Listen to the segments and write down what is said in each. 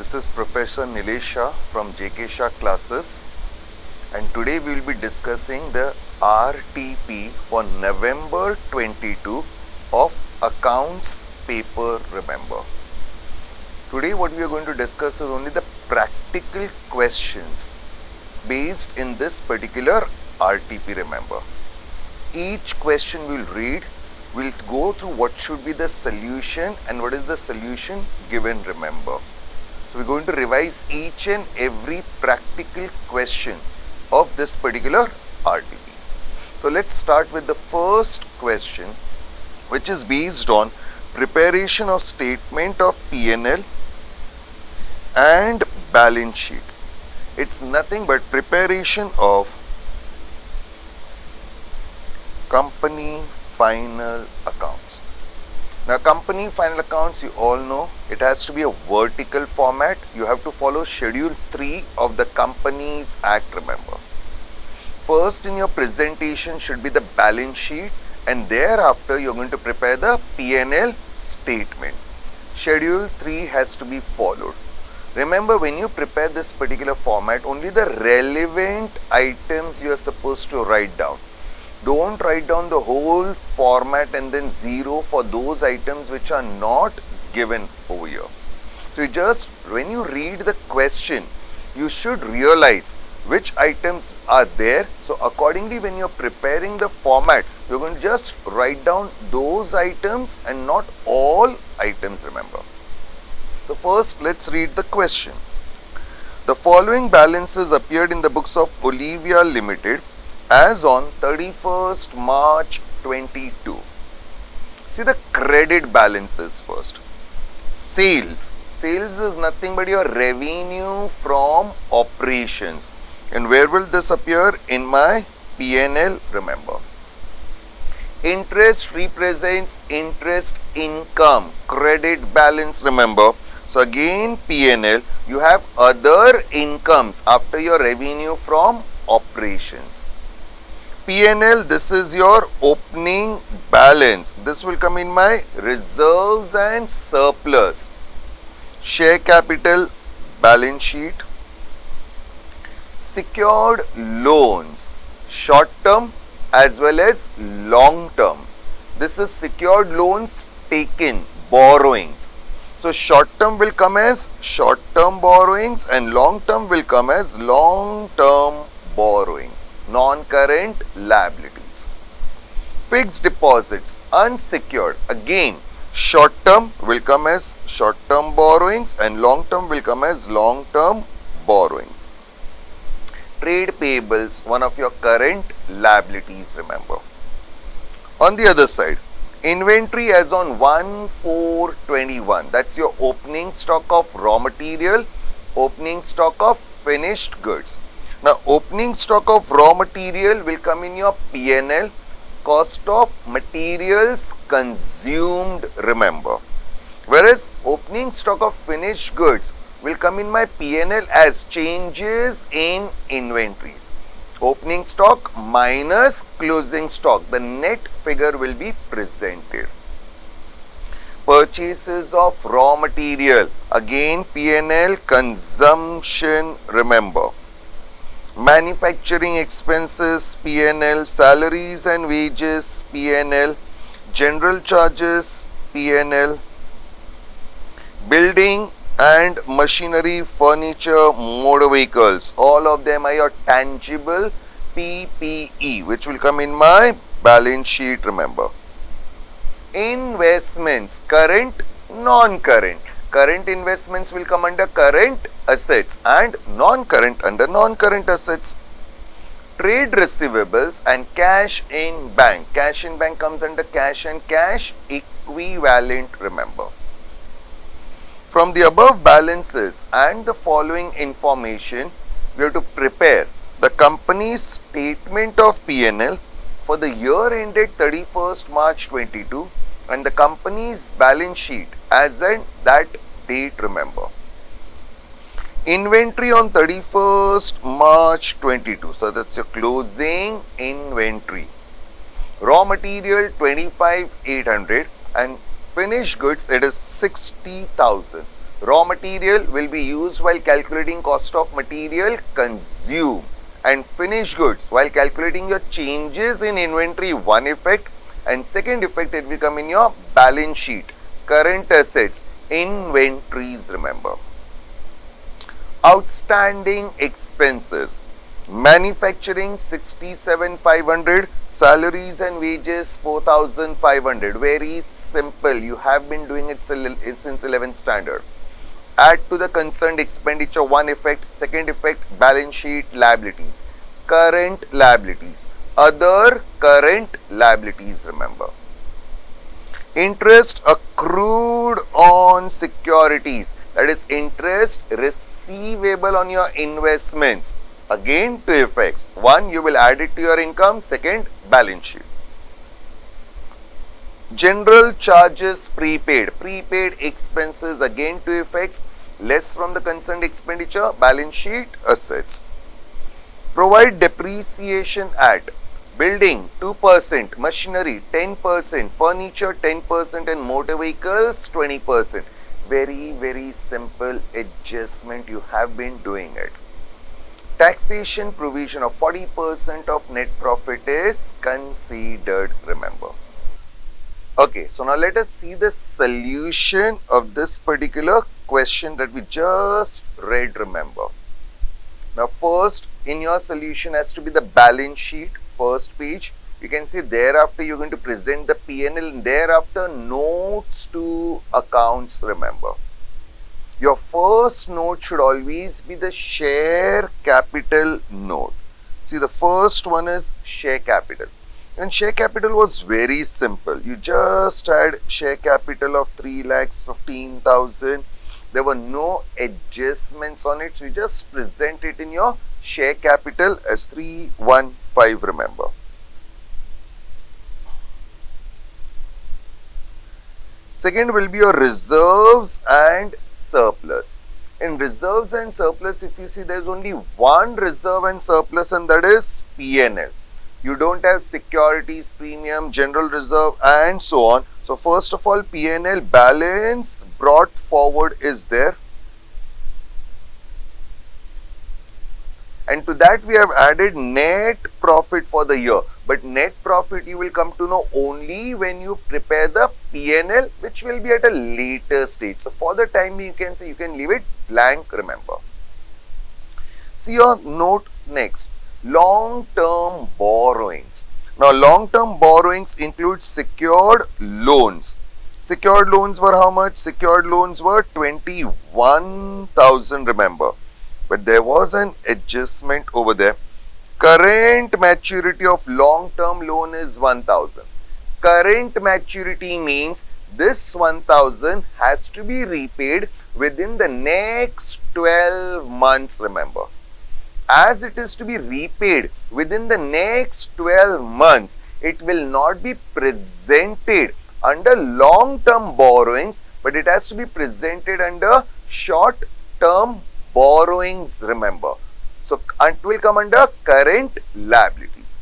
This is Professor Nilesh Shah from JK Shah classes, and today we will be discussing the RTP for November 22 of accounts paper remember. Today what we are going to discuss is only the practical questions based in this particular RTP remember. Each question we will read, we will go through what should be the solution and what is the solution given remember. So we are going to revise each and every practical question of this particular RTP. So let's start with the first question, which is based on preparation of statement of P&L and balance sheet. It's nothing but preparation of company final accounts. Now company final accounts, you all know it has to be a vertical format. You have to follow schedule 3 of the Companies Act, remember. First in your presentation should be the balance sheet, and thereafter you are going to prepare the P&L statement. Schedule 3 has to be followed. Remember, when you prepare this particular format, only the relevant items you are supposed to write down. Don't write down the whole format and then zero for those items which are not given over here. So you just, when you read the question, you should realize which items are there. So accordingly, when you are preparing the format, you are going to just write down those items and not all items, remember. So first, let's read the question. The following balances appeared in the books of Olivia Limited as on 31st March 22. See the credit balances first. Sales. Sales is nothing but your revenue from operations. And where will this appear? In my P&L, remember. Interest represents interest income. Credit balance, remember. So again, P&L, you have other incomes after your revenue from operations. P&L, this is your opening balance. This will come in my reserves and surplus. Share capital balance sheet. Secured loans, short term as well as long term. This is secured loans taken, borrowings. So short term will come as short term borrowings and long term will come as long term borrowings. Non-current liabilities. Fixed deposits, unsecured. Again, short term will come as short term borrowings and long term will come as long term borrowings. Trade payables, one of your current liabilities, remember. On the other side, inventory as on 1/4/21. That's your opening stock of raw material, opening stock of finished goods. Now, opening stock of raw material will come in your P&L, cost of materials consumed, remember. Whereas, opening stock of finished goods will come in my P&L as changes in inventories. Opening stock minus closing stock, the net figure will be presented. Purchases of raw material, again P&L consumption, remember. Manufacturing expenses, P&L, salaries and wages, P&L, general charges, P&L, building and machinery, furniture, motor vehicles, all of them are your tangible PPE, which will come in my balance sheet, remember. Investments, current, non-current. Current investments will come under current assets and non-current under non-current assets. Trade receivables and cash in bank. Cash in bank comes under cash and cash equivalent, remember. From the above balances and the following information, we have to prepare the company's statement of P&L for the year ended 31st March 22 and the company's balance sheet as at that date, remember. Inventory on 31st March 22. So that's your closing inventory. Raw material 25,800 and finished goods, it is 60,000. Raw material will be used while calculating cost of material consumed. And finished goods, while calculating your changes in inventory, one effect, and second effect, it will come in your balance sheet. Current assets, inventories, remember. Outstanding expenses. Manufacturing 67,500, salaries and wages 4,500. Very simple. You have been doing it since 11th standard. Add to the concerned expenditure, one effect, second effect, balance sheet, liabilities. Current liabilities. Other current liabilities, remember. Interest accrued on securities, that is interest receivable on your investments. Again, two effects. One, you will add it to your income. Second, balance sheet. General charges prepaid. Prepaid expenses, again two effects. Less from the concerned expenditure, balance sheet, assets. Provide depreciation at building 2%, machinery 10%, furniture 10% and motor vehicles 20%. Very simple adjustment, you have been doing it. Taxation provision of 40% of net profit is considered, remember. Okay, so now let us see the solution of this particular question that we just read, remember. Now first in your solution has to be the balance sheet, first page. You can see thereafter you're going to present the P&L and thereafter notes to accounts, remember. Your first note should always be the share capital note. See, the first one is share capital. And share capital was very simple. You just had share capital of 3,15,000. There were no adjustments on it. So you just present it in your share capital as 315, remember. Second will be your reserves and surplus. In reserves and surplus, if you see, there is only one reserve and surplus, and that is P&L. You don't have securities, premium, general reserve and so on. So first of all, P&L balance brought forward is there. And to that we have added net profit for the year. But net profit you will come to know only when you prepare the P&L, which will be at a later stage. So for the time you can say, you can leave it blank, remember. See your note next. Long-term borrowings. Now, long-term borrowings include secured loans. Secured loans were how much? Secured loans were 21,000, remember. But there was an adjustment over there. Current maturity of long-term loan is 1,000. Current maturity means this 1,000 has to be repaid within the next 12 months, remember. As it is to be repaid within the next 12 months, it will not be presented under long-term borrowings, but it has to be presented under short-term borrowings, remember. So, it will come under current liabilities.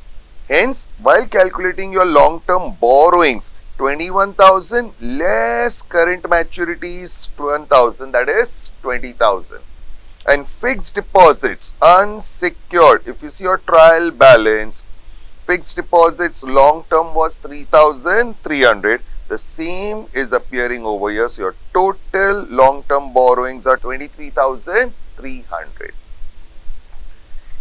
Hence, while calculating your long-term borrowings, 21,000 less current maturities 1,000, that is 20,000. And fixed deposits, unsecured. If you see your trial balance, fixed deposits long term was 3,300. The same is appearing over here. So your total long term borrowings are 23,300.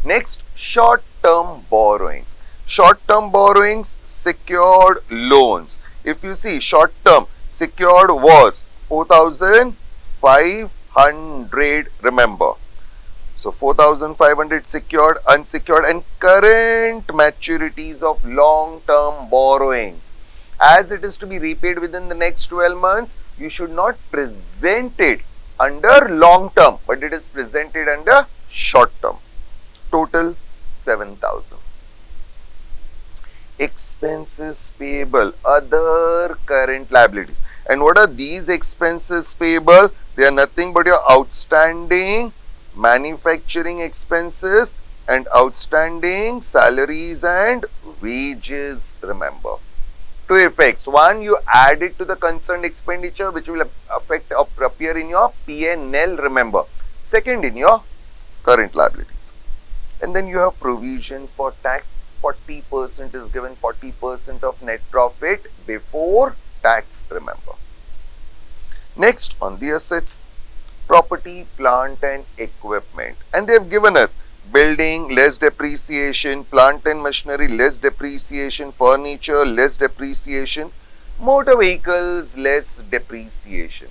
Next, short term borrowings. Short term borrowings, secured loans. If you see short term, secured was 4,500, remember. So 4,500 secured, unsecured, and current maturities of long-term borrowings. As it is to be repaid within the next 12 months, you should not present it under long-term, but it is presented under short-term. Total 7,000. Expenses payable, other current liabilities. And what are these expenses payable? They are nothing but your outstanding manufacturing expenses and outstanding salaries and wages, remember. two effects. One, you add it to the concerned expenditure, which will affect or appear in your P&L, remember. Second, in your current liabilities. And then you have provision for tax. 40% is given, 40% of net profit before tax, remember. Next, on the assets, property, plant and equipment. And they have given us building, less depreciation, plant and machinery, less depreciation, furniture, less depreciation, motor vehicles, less depreciation.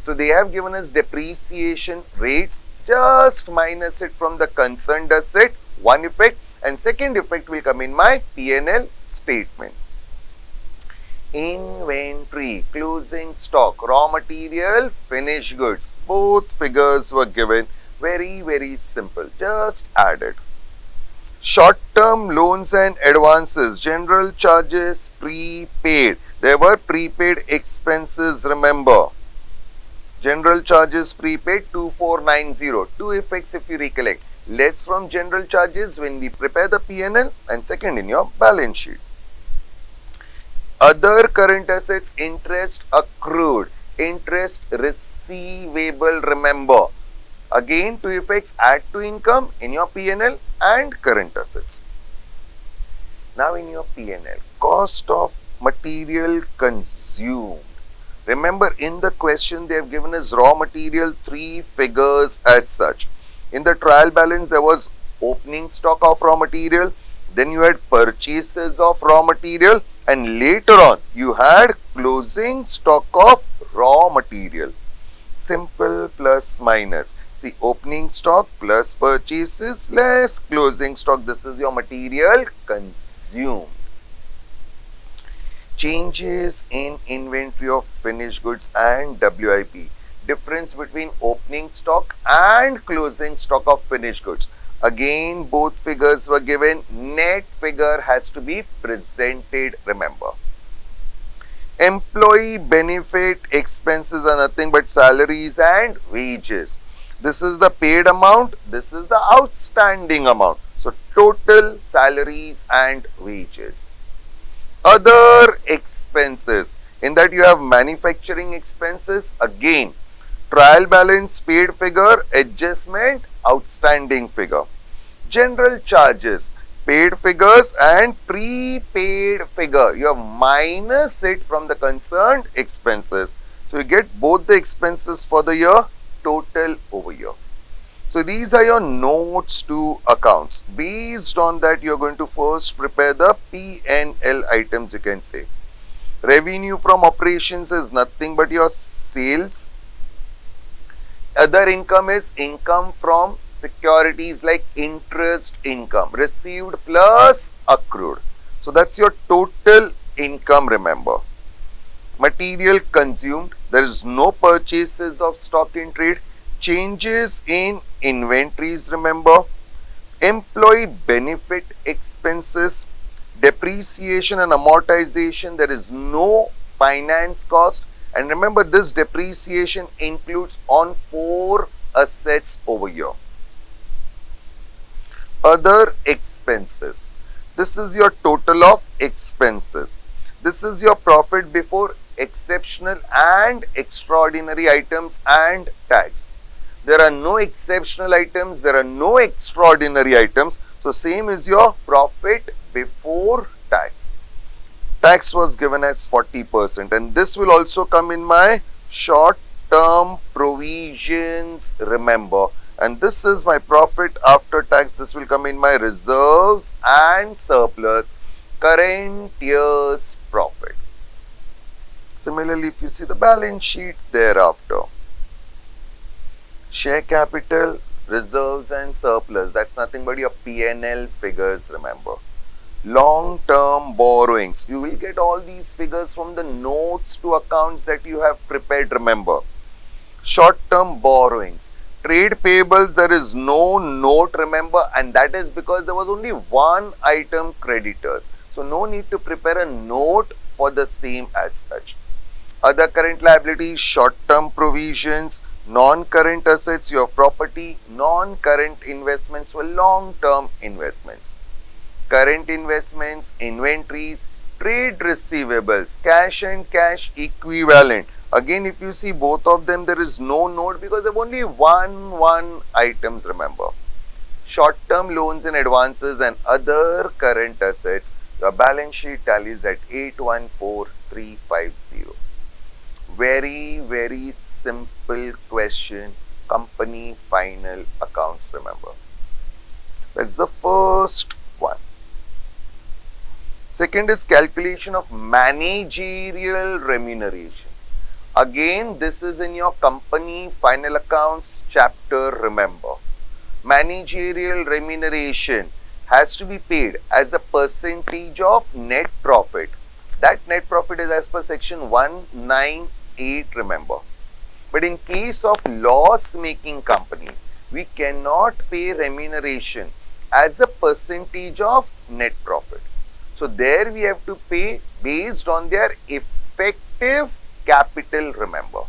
So they have given us depreciation rates, just minus it from the concerned asset, one effect, and second effect will come in my P&L statement. Inventory, closing stock, raw material, finished goods, both figures were given. Very simple, just added. Short-term loans and advances, general charges, prepaid. There were prepaid expenses, remember. General charges prepaid 2490. Two effects if you recollect. Less from general charges when we prepare the P&L, and second in your balance sheet. Other current assets, interest accrued, interest receivable, remember. Again, two effects, add to income in your P&L and current assets. Now in your P&L, cost of material consumed. Remember, in the question they have given us raw material, three figures as such. In the trial balance, there was opening stock of raw material, then you had purchases of raw material, and later on you had closing stock of raw material. Simple plus minus. See, opening stock plus purchases less closing stock. This is your material consumed. Changes in inventory of finished goods and WIP. Difference between opening stock and closing stock of finished goods. Again, both figures were given. Net figure has to be presented, remember. Employee benefit expenses are nothing but salaries and wages. This is the paid amount, this is the outstanding amount. So, total salaries and wages. Other expenses, in that you have manufacturing expenses, again, trial balance, paid figure, adjustment, outstanding figure. General charges, paid figures and prepaid figure. You have minus it from the concerned expenses. So you get both the expenses for the year, total over year. So these are your notes to accounts. Based on that, you are going to first prepare the P&L items, you can say. Revenue from operations is nothing but your sales. Other income is income from securities like interest income, received plus accrued. So that's your total income, remember. Material consumed, there is no purchases of stock in trade. Changes in inventories, remember. Employee benefit expenses, depreciation and amortization, there is no finance cost. And remember, this depreciation includes on 4 assets over here. Other expenses. This is your total of expenses. This is your profit before exceptional and extraordinary items and tax. There are no exceptional items, there are no extraordinary items. So same is your profit before tax. Tax was given as 40%, and this will also come in my short-term provisions, remember. And this is my profit after tax. This will come in my reserves and surplus, current year's profit. Similarly, if you see the balance sheet thereafter, share capital, reserves and surplus, that's nothing but your P&L figures, remember. Long-term borrowings, you will get all these figures from the notes to accounts that you have prepared, remember. Short-term borrowings, trade payables, there is no note, remember, and that is because there was only one item, creditors. So no need to prepare a note for the same as such. Other current liabilities, short-term provisions, non-current assets, your property, non-current investments were long-term investments. Current investments, inventories, Trade receivables, cash and cash equivalent. Again, if you see both of them, there is no note because they have only one items, remember. Short-term loans and advances and other current assets, your balance sheet tallies at 814350. Very simple question. Company final accounts, remember. That's the first one. Second is calculation of managerial remuneration. Again, this is in your company final accounts chapter, remember. Managerial remuneration has to be paid as a percentage of net profit. That net profit is as per section 198, remember. But in case of loss-making companies, we cannot pay remuneration as a percentage of net profit. So there we have to pay based on their effective capital, remember.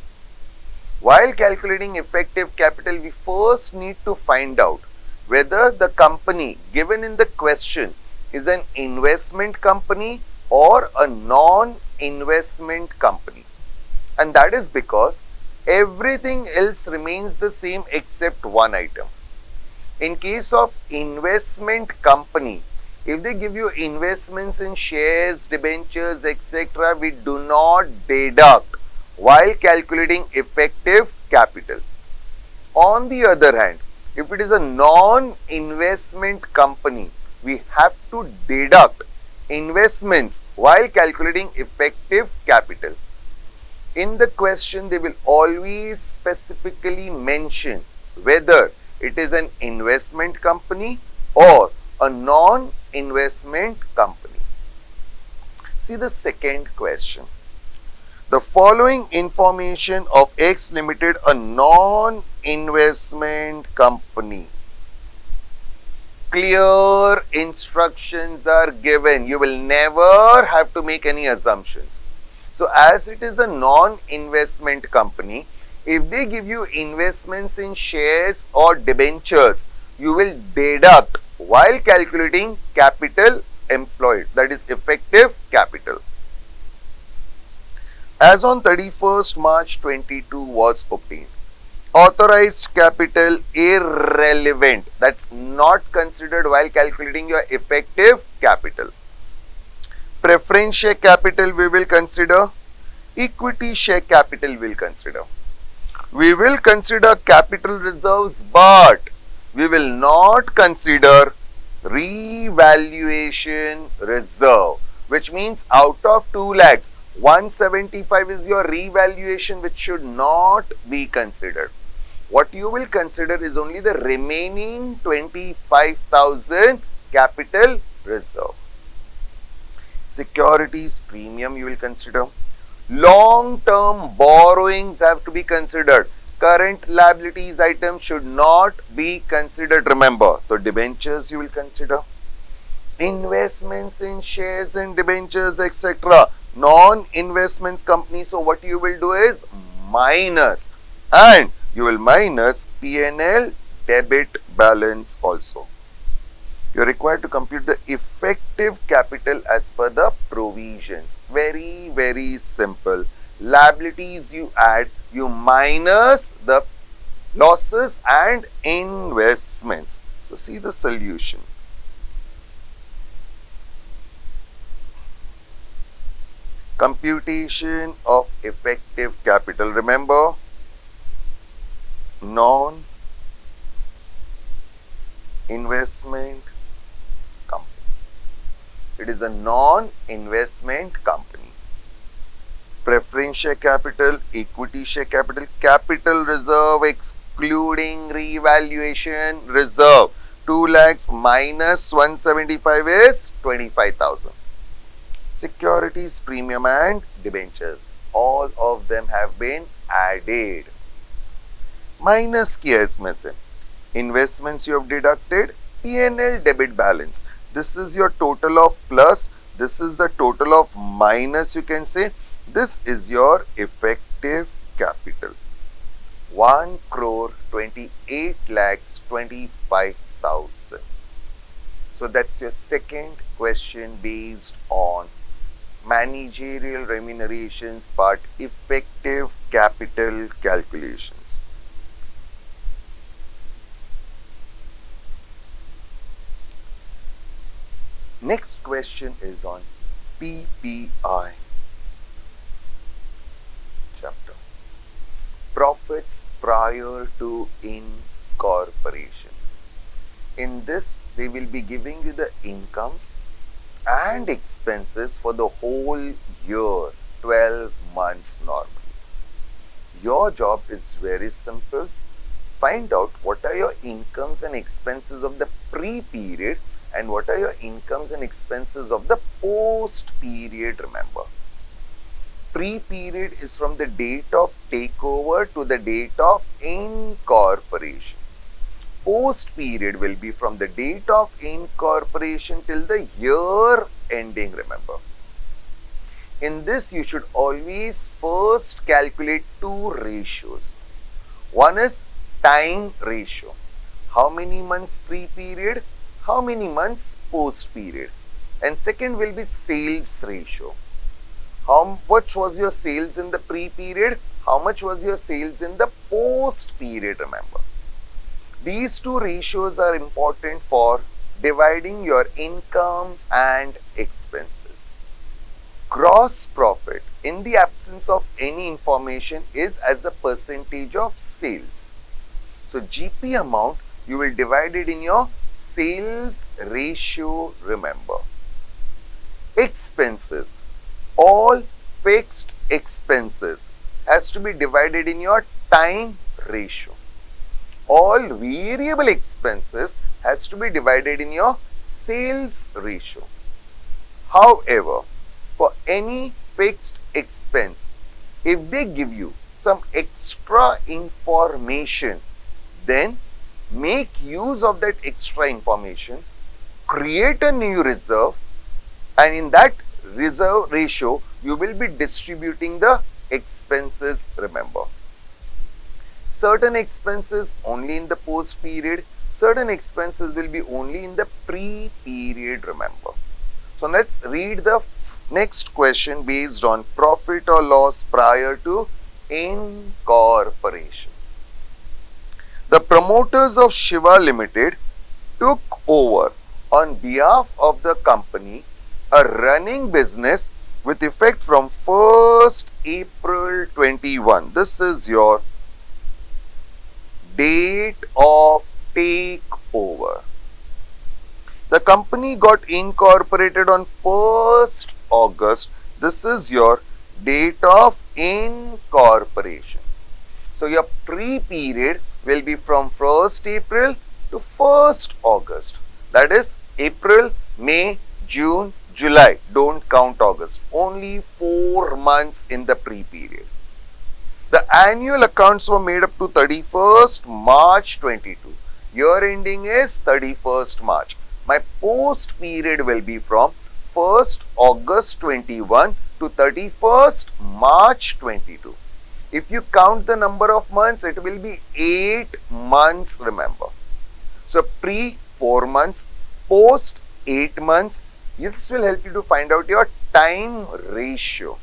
While calculating effective capital, we first need to find out whether the company given in the question is an investment company or a non-investment company. And that is because everything else remains the same except one item. In case of investment company, if they give you investments in shares, debentures, etc., we do not deduct while calculating effective capital. On the other hand, if it is a non-investment company, we have to deduct investments while calculating effective capital. In the question, they will always specifically mention whether it is an investment company or a non-investment company. See the second question. The following information of X Limited, a non-investment company. Clear instructions are given. You will never have to make any assumptions. So as it is a non-investment company, if they give you investments in shares or debentures, you will deduct while calculating capital employed, that is effective capital. As on 31st March 22 was obtained. Authorized capital irrelevant, that's not considered while calculating your effective capital. Preference share capital we will consider, equity share capital we will consider. We will consider capital reserves, but we will not consider revaluation reserve, which means out of 2 lakhs, 175 is your revaluation, which should not be considered. What you will consider is only the remaining 25,000 capital reserve. Securities premium you will consider. Long-term borrowings have to be considered. Current liabilities item should not be considered, remember. So debentures you will consider. Investments in shares and debentures, etc. Non-investments company. So what you will do is minus, and you will minus P&L debit balance also. You are required to compute the effective capital as per the provisions. Very simple. Liabilities you add, you minus the losses and investments. So see the solution. Computation of effective capital. Remember, non-investment company. It is a non-investment company. Preference share capital, equity share capital, capital reserve excluding revaluation reserve. 2 lakhs minus 175 is 25,000. Securities premium and debentures. All of them have been added. Minus kiya isme se. Investments you have deducted, P&L debit balance. This is your total of plus, this is the total of minus, you can say. This is your effective capital. 1,28,25,000. So that's your second question based on managerial remunerations part, effective capital calculations. Next question is on PPI chapter. Profits prior to incorporation. In this, they will be giving you the incomes and expenses for the whole year, 12 months normally. Your job is very simple. Find out what are your incomes and expenses of the pre-period and what are your incomes and expenses of the post-period, remember. Pre-period is from the date of takeover to the date of incorporation. Post-period will be from the date of incorporation till the year ending, remember. In this, you should always first calculate two ratios. One is time ratio. How many months pre-period? How many months post-period? And second will be sales ratio. How much was your sales in the pre-period? How much was your sales in the post-period, remember. These two ratios are important for dividing your incomes and expenses. Gross profit in the absence of any information is as a percentage of sales. So GP amount you will divide it in your sales ratio, remember. Expenses, all fixed expenses has to be divided in your time ratio. All variable expenses has to be divided in your sales ratio. However, for any fixed expense, if they give you some extra information, then make use of that extra information, create a new reserve, and in that reserve ratio, you will be distributing the expenses, remember. Certain expenses only in the post period, certain expenses will be only in the pre-period, remember. So let's read the next question based on profit or loss prior to incorporation. The promoters of Shiva Limited took over on behalf of the company a running business with effect from 1st April 21. This is your date of takeover. The company got incorporated on 1st August. This is your date of incorporation. So your pre-period will be from 1st April to 1st August. That is April, May, June, July. Don't count August. Only 4 months in the pre-period. The annual accounts were made up to 31st March 22. Year ending is 31st March. My post period will be from 1st August 21 to 31st March 22. If you count the number of months, it will be 8 months, remember. So pre 4 months, post 8 months. This will help you to find out your time ratio.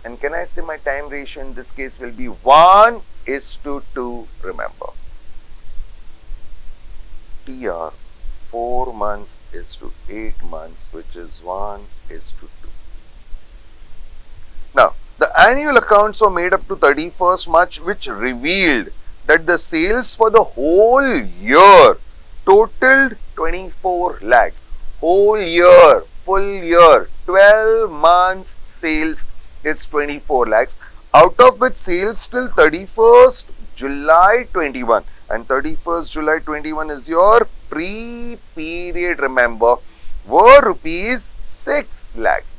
And can I say my time ratio in this case will be 1:2, remember. TR 4 months is to 8 months, which is 1:2. Now, the annual accounts were made up to 31st March, which revealed that the sales for the whole year totaled 24 lakhs. Whole year, full year, 12 months sales is 24 lakhs, out of which sales till 31st July 21, and 31st July 21 is your pre-period, remember, were rupees 6 lakhs.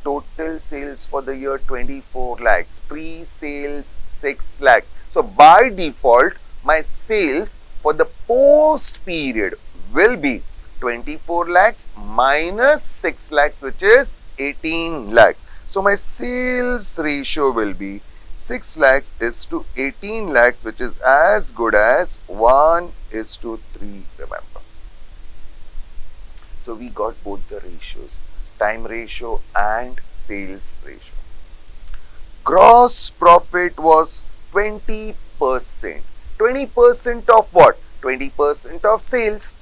Total sales for the year 24 lakhs, pre-sales 6 lakhs. So by default, my sales for the post period will be 24 lakhs minus 6 lakhs, which is 18 lakhs. So my sales ratio will be 6 lakhs is to 18 lakhs, which is as good as 1:3, remember. So we got both the ratios. time ratio and sales ratio. Gross profit was 20%. 20% of what? 20% of sales.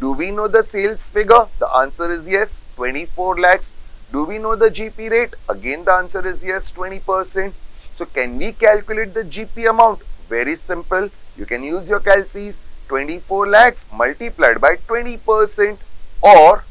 Do we know the sales figure? The answer is yes, 24 lakhs. Do we know the GP rate? Again, the answer is yes, 20%. So, can we calculate the GP amount? Very simple. You can use your calcs. 24 lakhs multiplied by 20%, or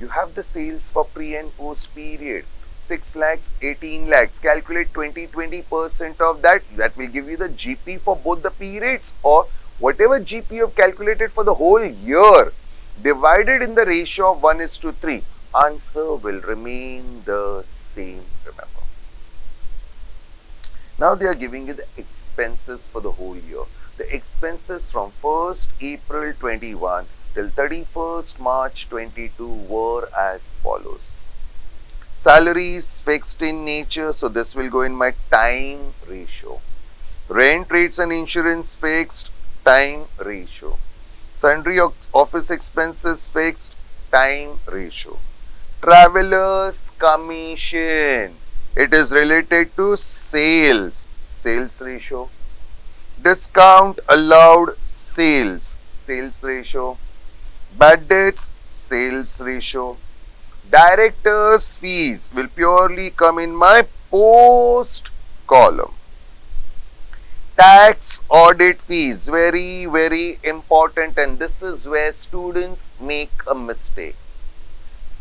you have the sales for pre and post period. 6 lakhs, 18 lakhs. Calculate 20% of that. That will give you the GP for both the periods, or whatever GP you have calculated for the whole year divided in the ratio of 1:3. Answer will remain the same, remember. Now they are giving you the expenses for the whole year. The expenses from 1st April 21 till 31st March 22 were as follows. Salaries fixed in nature, so this will go in my time ratio. Rent, rates and insurance fixed, time ratio. Sundry office expenses fixed, time ratio. Travelers commission, it is related to sales, sales ratio. Discount allowed sales, sales ratio. Bad debts, sales ratio. Directors fees will purely come in my post column. Tax audit fees, very important, and this is where students make a mistake.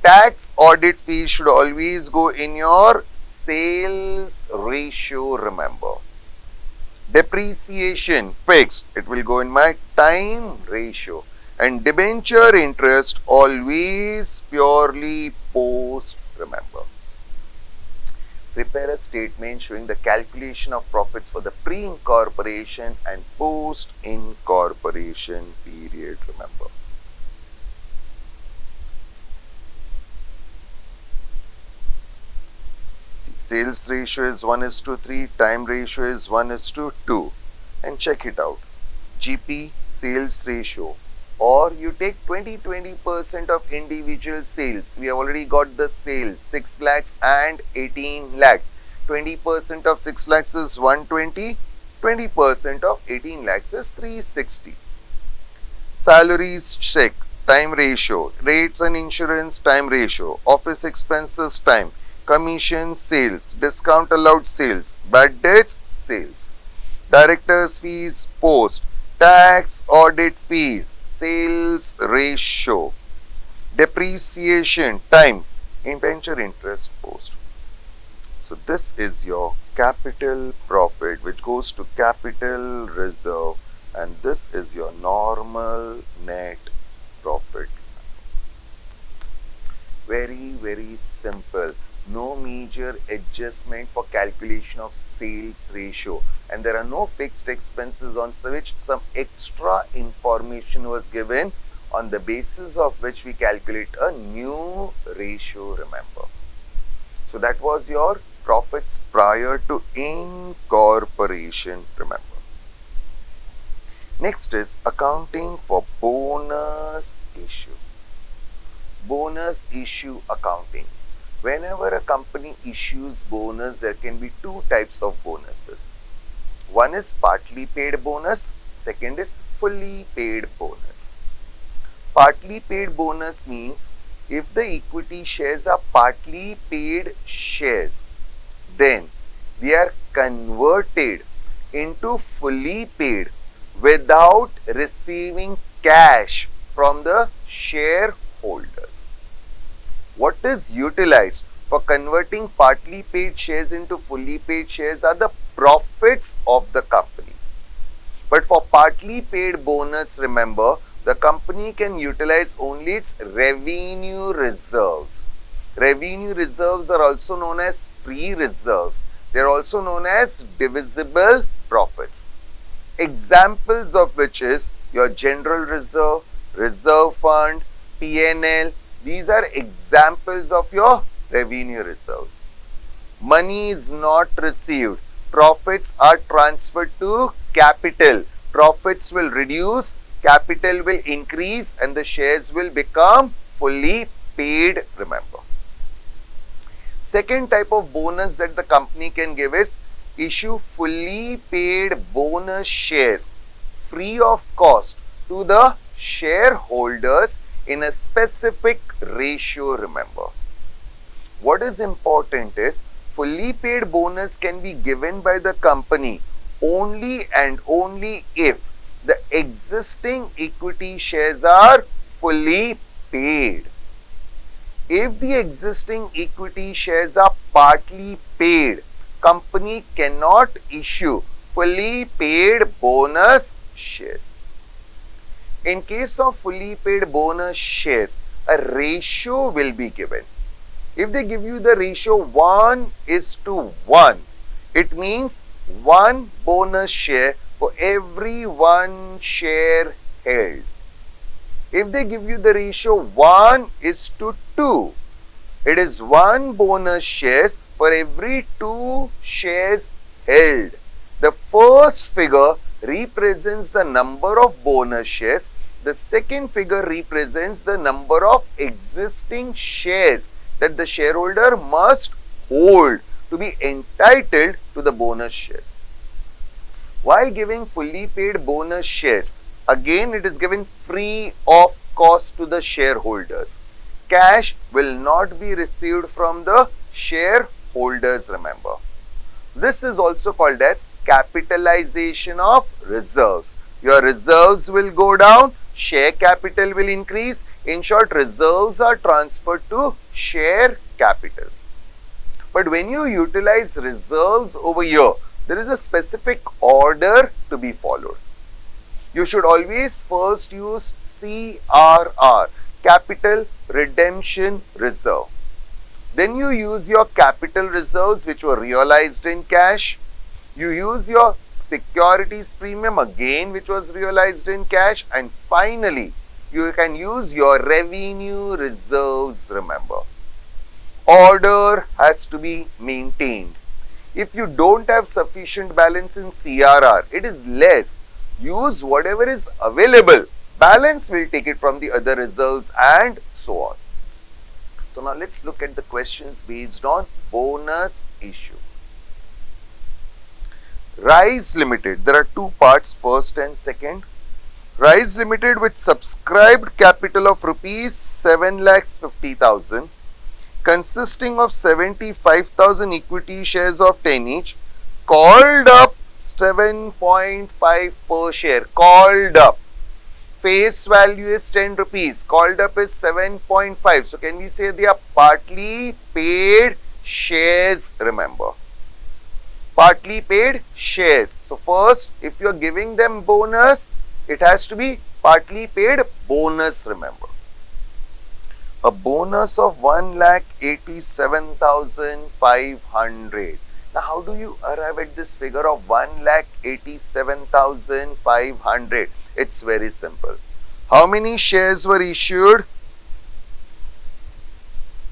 Tax audit fees should always go in your sales ratio, remember. Depreciation fixed, it will go in my time ratio. And debenture interest always purely post, remember. Prepare a statement showing the calculation of profits for the pre-incorporation and post-incorporation period, remember. See, sales ratio is 1:3, time ratio is 1:2, and check it out. GP sales ratio, or you take 20% of individual sales. We have already got the sales 6 lakhs and 18 lakhs. 20% of 6 lakhs is 120. 20% of 18 lakhs is 360. Salaries check, time ratio, rates and insurance, time ratio, office expenses, time, commission, sales, discount allowed, sales, bad debts, sales, directors fees, post, tax audit fees, sales ratio, depreciation, time, debenture interest, post. So this is your capital profit, which goes to capital reserve, and this is your normal net profit. Very simple. No major adjustment for calculation of sales ratio, and there are no fixed expenses on which some extra information was given, on the basis of which we calculate a new ratio, remember. So that was your profits prior to incorporation, remember. Next is accounting for bonus issue. Bonus issue accounting. Whenever a company issues bonus, there can be two types of bonuses. One is partly paid bonus, second is fully paid bonus. Partly paid bonus means if the equity shares are partly paid shares, then they are converted into fully paid without receiving cash from the shareholders. What is utilized for converting partly paid shares into fully paid shares are the profits of the company. But for partly paid bonus, remember, the company can utilize only its revenue reserves. Revenue reserves are also known as free reserves. They are also known as divisible profits. Examples of which is your general reserve, reserve fund, P&L. These are examples of your revenue reserves. Money is not received. Profits are transferred to capital. Profits will reduce, capital will increase, and the shares will become fully paid, remember. Second type of bonus that the company can give is issue fully paid bonus shares free of cost to the shareholders in a specific ratio, remember. What is important is fully paid bonus can be given by the company only and only if the existing equity shares are fully paid. If the existing equity shares are partly paid, company cannot issue fully paid bonus shares. In case of fully paid bonus shares, a ratio will be given. If they give you the ratio 1:1, it means one bonus share for every one share held. If they give you the ratio 1:2, it is one bonus shares for every two shares held. The first figure represents the number of bonus shares. The second figure represents the number of existing shares that the shareholder must hold to be entitled to the bonus shares. While giving fully paid bonus shares, again it is given free of cost to the shareholders. Cash will not be received from the shareholders, remember. This is also called as capitalization of reserves. Your reserves will go down, share capital will increase. In short, reserves are transferred to share capital. But when you utilize reserves over here, there is a specific order to be followed. You should always first use CRR, Capital Redemption Reserve. Then you use your capital reserves which were realized in cash. You use your securities premium again which was realized in cash, and finally you can use your revenue reserves, remember. Order has to be maintained. If you don't have sufficient balance in CRR, it is less. Use whatever is available. Balance will take it from the other reserves and so on. So now let's look at the questions based on bonus issue. Rise Limited. There are two parts, first and second. Rise Limited with subscribed capital of rupees 7,50,000 consisting of 75,000 equity shares of 10 each, called up 7.5 per share. Called up. Face value is 10 rupees. Called up is 7.5. So can we say they are partly paid shares, remember. Partly paid shares. So first, if you are giving them bonus, it has to be partly paid bonus, remember. A bonus of 1,87,500. Now, how do you arrive at this figure of 1,87,500? It's very simple. How many shares were issued?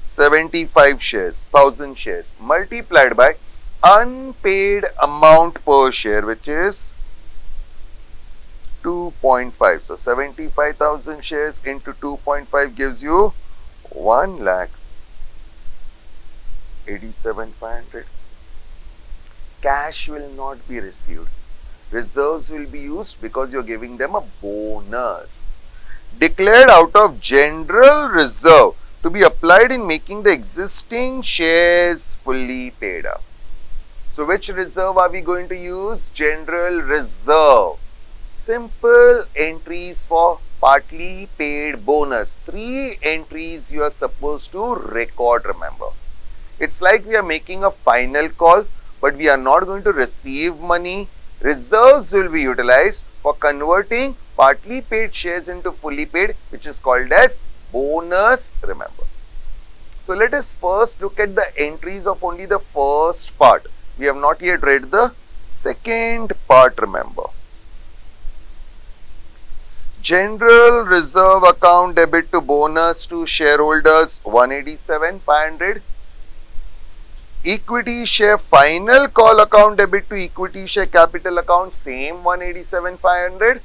75 shares, 1000 shares, multiplied by unpaid amount per share, which is 2.5. So 75,000 shares into 2.5 gives you 1,87,500. Cash will not be received. Reserves will be used because you are giving them a bonus. Declared out of general reserve to be applied in making the existing shares fully paid up. So which reserve are we going to use? General reserve. Simple entries for partly paid bonus. 3 entries you are supposed to record, remember. It's like we are making a final call, but we are not going to receive money. Reserves will be utilized for converting partly paid shares into fully paid, which is called as bonus, remember. So let us first look at the entries of only the first part. We have not yet read the second part, remember. General reserve account debit to bonus to shareholders 187,500. Equity share final call account debit to equity share capital account, same 187,500.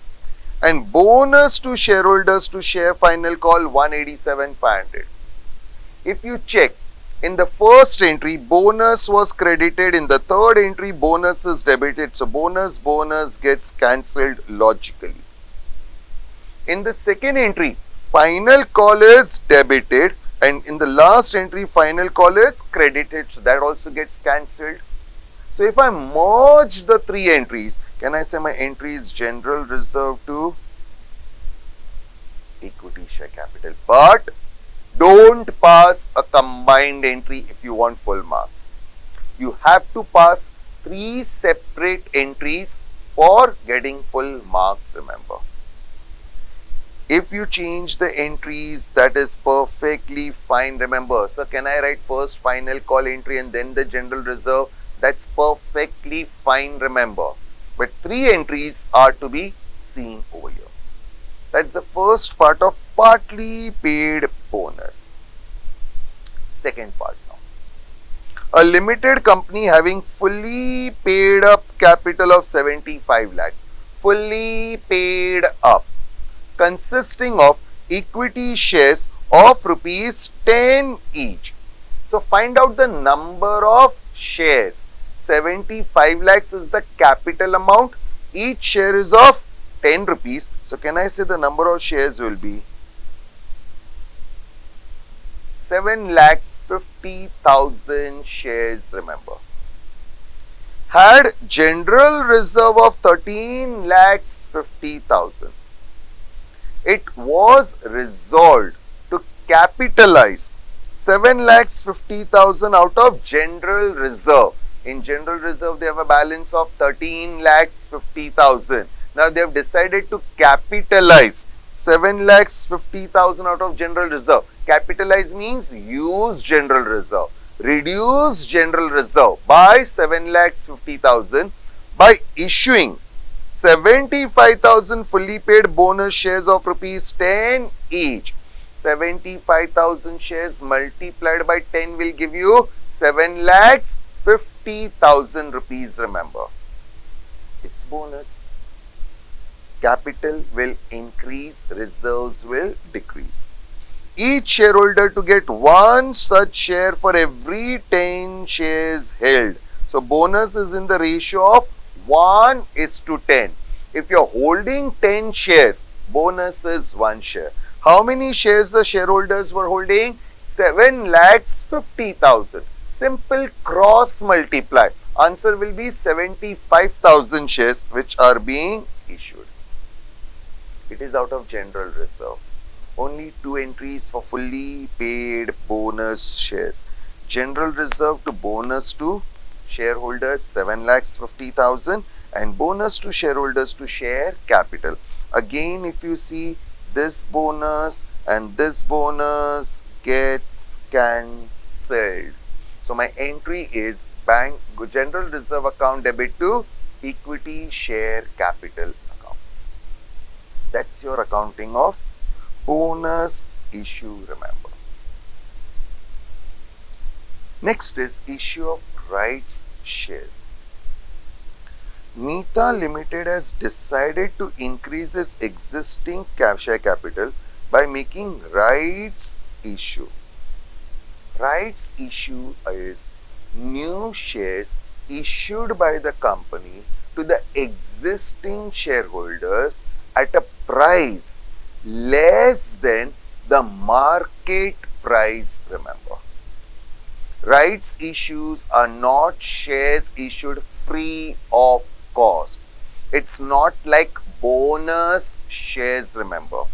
And bonus to shareholders to share final call 187,500. If you check, In the first entry, bonus was credited. In the third entry, bonus is debited. So bonus gets cancelled logically. In the second entry, final call is debited, and in the last entry, final call is credited. So that also gets cancelled. So if I merge the three entries, can I say my entry is general reserve to equity share capital? But don't pass a combined entry if you want full marks. You have to pass three separate entries for getting full marks, remember. If you change the entries, that is perfectly fine, remember. So can I write first final call entry and then the general reserve? That's perfectly fine, remember. But three entries are to be seen over here. That's the first part of partly paid bonus. Second part now. A limited company having fully paid up capital of 75 lakhs. Fully paid up. Consisting of equity shares of rupees 10 each. So find out the number of shares. 75 lakhs is the capital amount. Each share is of 10 rupees. So can I say the number of shares will be 7,50,000 shares, remember. Had general reserve of 13,50,000. It was resolved to capitalize 7,50,000 out of general reserve. In general reserve, they have a balance of 13,50,000. Now they have decided to capitalize 7,50,000 out of general reserve. Capitalize means use general reserve. Reduce general reserve by 7,50,000 by issuing 75,000 fully paid bonus shares of rupees 10 each. 75,000 shares multiplied by 10 will give you 7,50,000 rupees, remember. It's bonus. Capital will increase, reserves will decrease. Each shareholder to get one such share for every 10 shares held. So bonus is in the ratio of 1:10. If you're holding 10 shares, bonus is 1 share. How many shares the shareholders were holding? 7,50,000. Simple cross multiply. Answer will be 75,000 shares which are being issued. It is out of general reserve. Only two entries for fully paid bonus shares. General reserve to bonus to shareholders 7,50,000 and bonus to shareholders to share capital. Again, if you see, this bonus and this bonus gets cancelled. So my entry is bank general reserve account debit to equity share capital account. That's your accounting of bonus issue, remember. Next is issue of rights shares. Nita Limited has decided to increase its existing share capital by making rights issue. Rights issue is new shares issued by the company to the existing shareholders at a price less than the market price, remember. Rights issues are not shares issued free of cost. It's not like bonus shares, remember.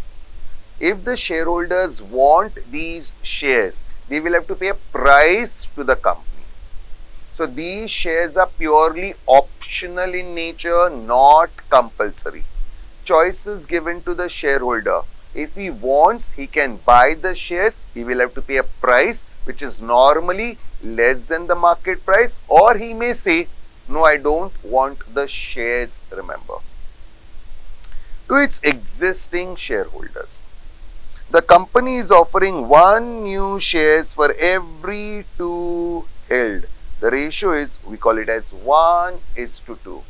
If the shareholders want these shares, they will have to pay a price to the company. So these shares are purely optional in nature, not compulsory. Choice is given to the shareholder. If he wants, he can buy the shares. He will have to pay a price which is normally less than the market price, or he may say, no, I don't want the shares, remember. To its existing shareholders, the company is offering 1 new shares for every 2 held. The ratio is, we call it as 1:2.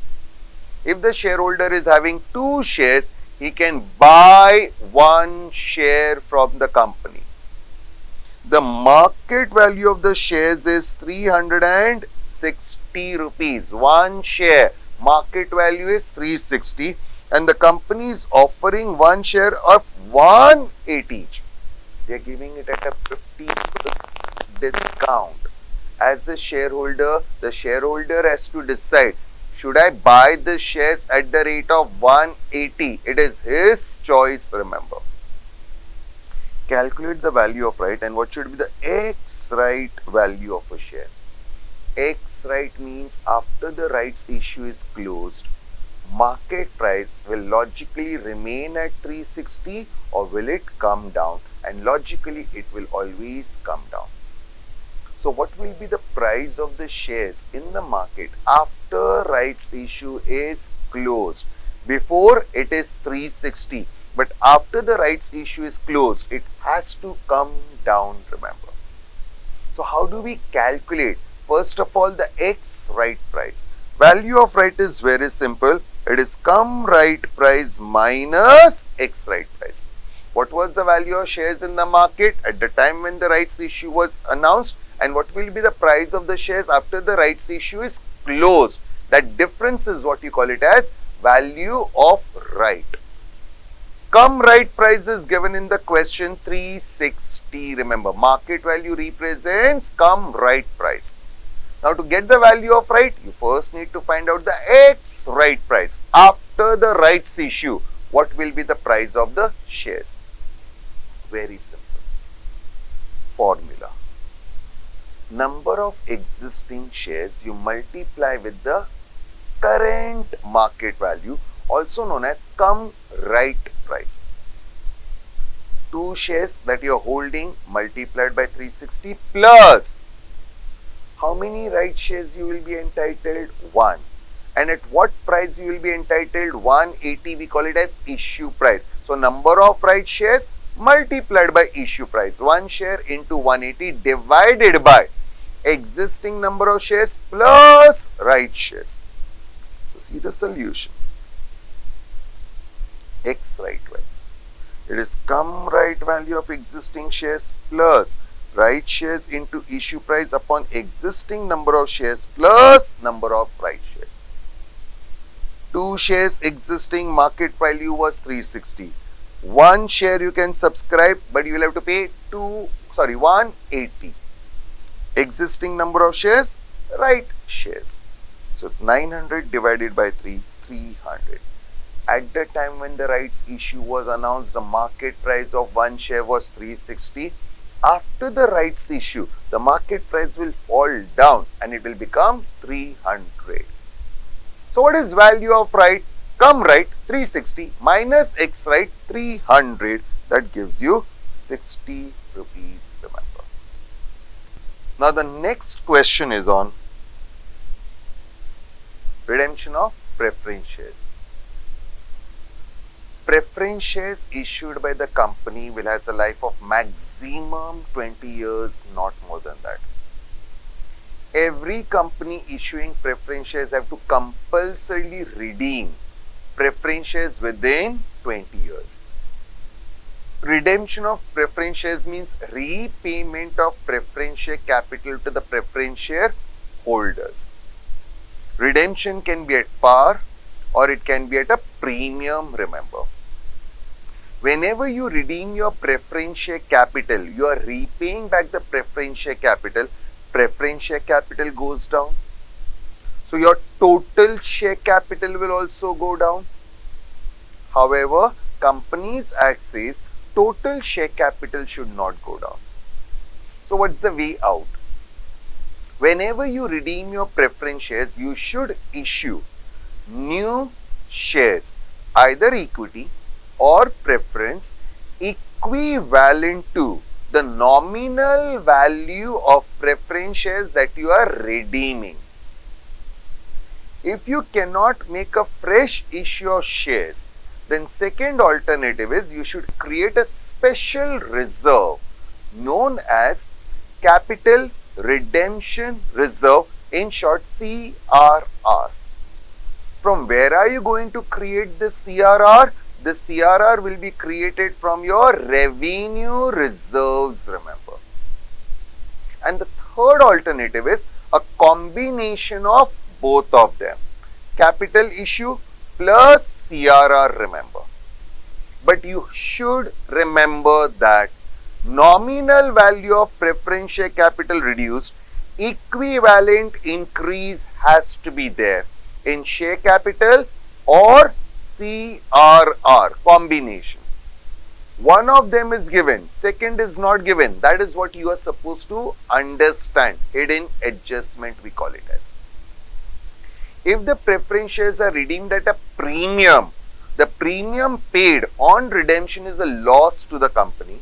If the shareholder is having 2 shares, he can buy 1 share from the company. The market value of the shares is 360 rupees. One share market value is 360 and the company is offering one share of 180 each. They are giving it at a 50 discount. As a shareholder, the shareholder has to decide, should I buy the shares at the rate of 180? It is his choice, remember. Calculate the value of right and what should be the X right value of a share. X right means after the rights issue is closed, market price will logically remain at 360 or will it come down, and logically it will always come down. So what will be the price of the shares in the market after rights issue is closed? Before it is 360, but after the rights issue is closed, it has to come down, remember. So how do we calculate? First of all, the X right price. Value of right is very simple. It is come right price minus X right price. What was the value of shares in the market at the time when the rights issue was announced, and what will be the price of the shares after the rights issue is closed? That difference is what you call it as value of right. Come right price is given in the question 360. Remember, market value represents come right price. Now to get the value of right, you first need to find out the X right price. After the rights issue, what will be the price of the shares? Very simple. Formula. Number of existing shares you multiply with the current market value, also known as come right price. 2 shares that you are holding multiplied by 360 plus how many right shares you will be entitled? 1. And at what price you will be entitled? 180. We call it as issue price. So number of right shares multiplied by issue price. 1 share into 180 divided by existing number of shares plus right shares. So see the solution. X right value. It is come right value of existing shares plus right shares into issue price upon existing number of shares plus number of right shares. 2 shares existing market value was 360. 1 share you can subscribe, but you will have to pay 180. Existing number of shares, right shares. So 900 divided by 3, 300. At the time when the rights issue was announced, the market price of 1 share was 360. After the rights issue, the market price will fall down and it will become 300. So what is value of right? Come right 360 minus X right 300. That gives you 60 rupees, remember. Now the next question is on redemption of preference shares. Preference shares issued by the company will have a life of maximum 20 years, not more than that. Every company issuing preference shares have to compulsorily redeem preference shares within 20 years. Redemption of preference shares means repayment of preference share capital to the preference share holders. Redemption can be at par or it can be at a premium, remember. Whenever you redeem your preference share capital, you are repaying back the preference share capital goes down. So your total share capital will also go down. However, Companies Act says total share capital should not go down. So what's the way out? Whenever you redeem your preference shares, you should issue new shares, either equity or preference equivalent to the nominal value of preference shares that you are redeeming. If you cannot make a fresh issue of shares, then second alternative is you should create a special reserve known as Capital Redemption Reserve, in short CRR. From where are you going to create the CRR? The CRR will be created from your revenue reserves, remember. And the third alternative is a combination of both of them. Capital issue plus CRR, remember. But you should remember that nominal value of preference share capital reduced, equivalent increase has to be there in share capital or CRR combination. One of them is given, second is not given. That is what you are supposed to understand. Hidden adjustment we call it as. If the preference shares are redeemed at a premium, the premium paid on redemption is a loss to the company,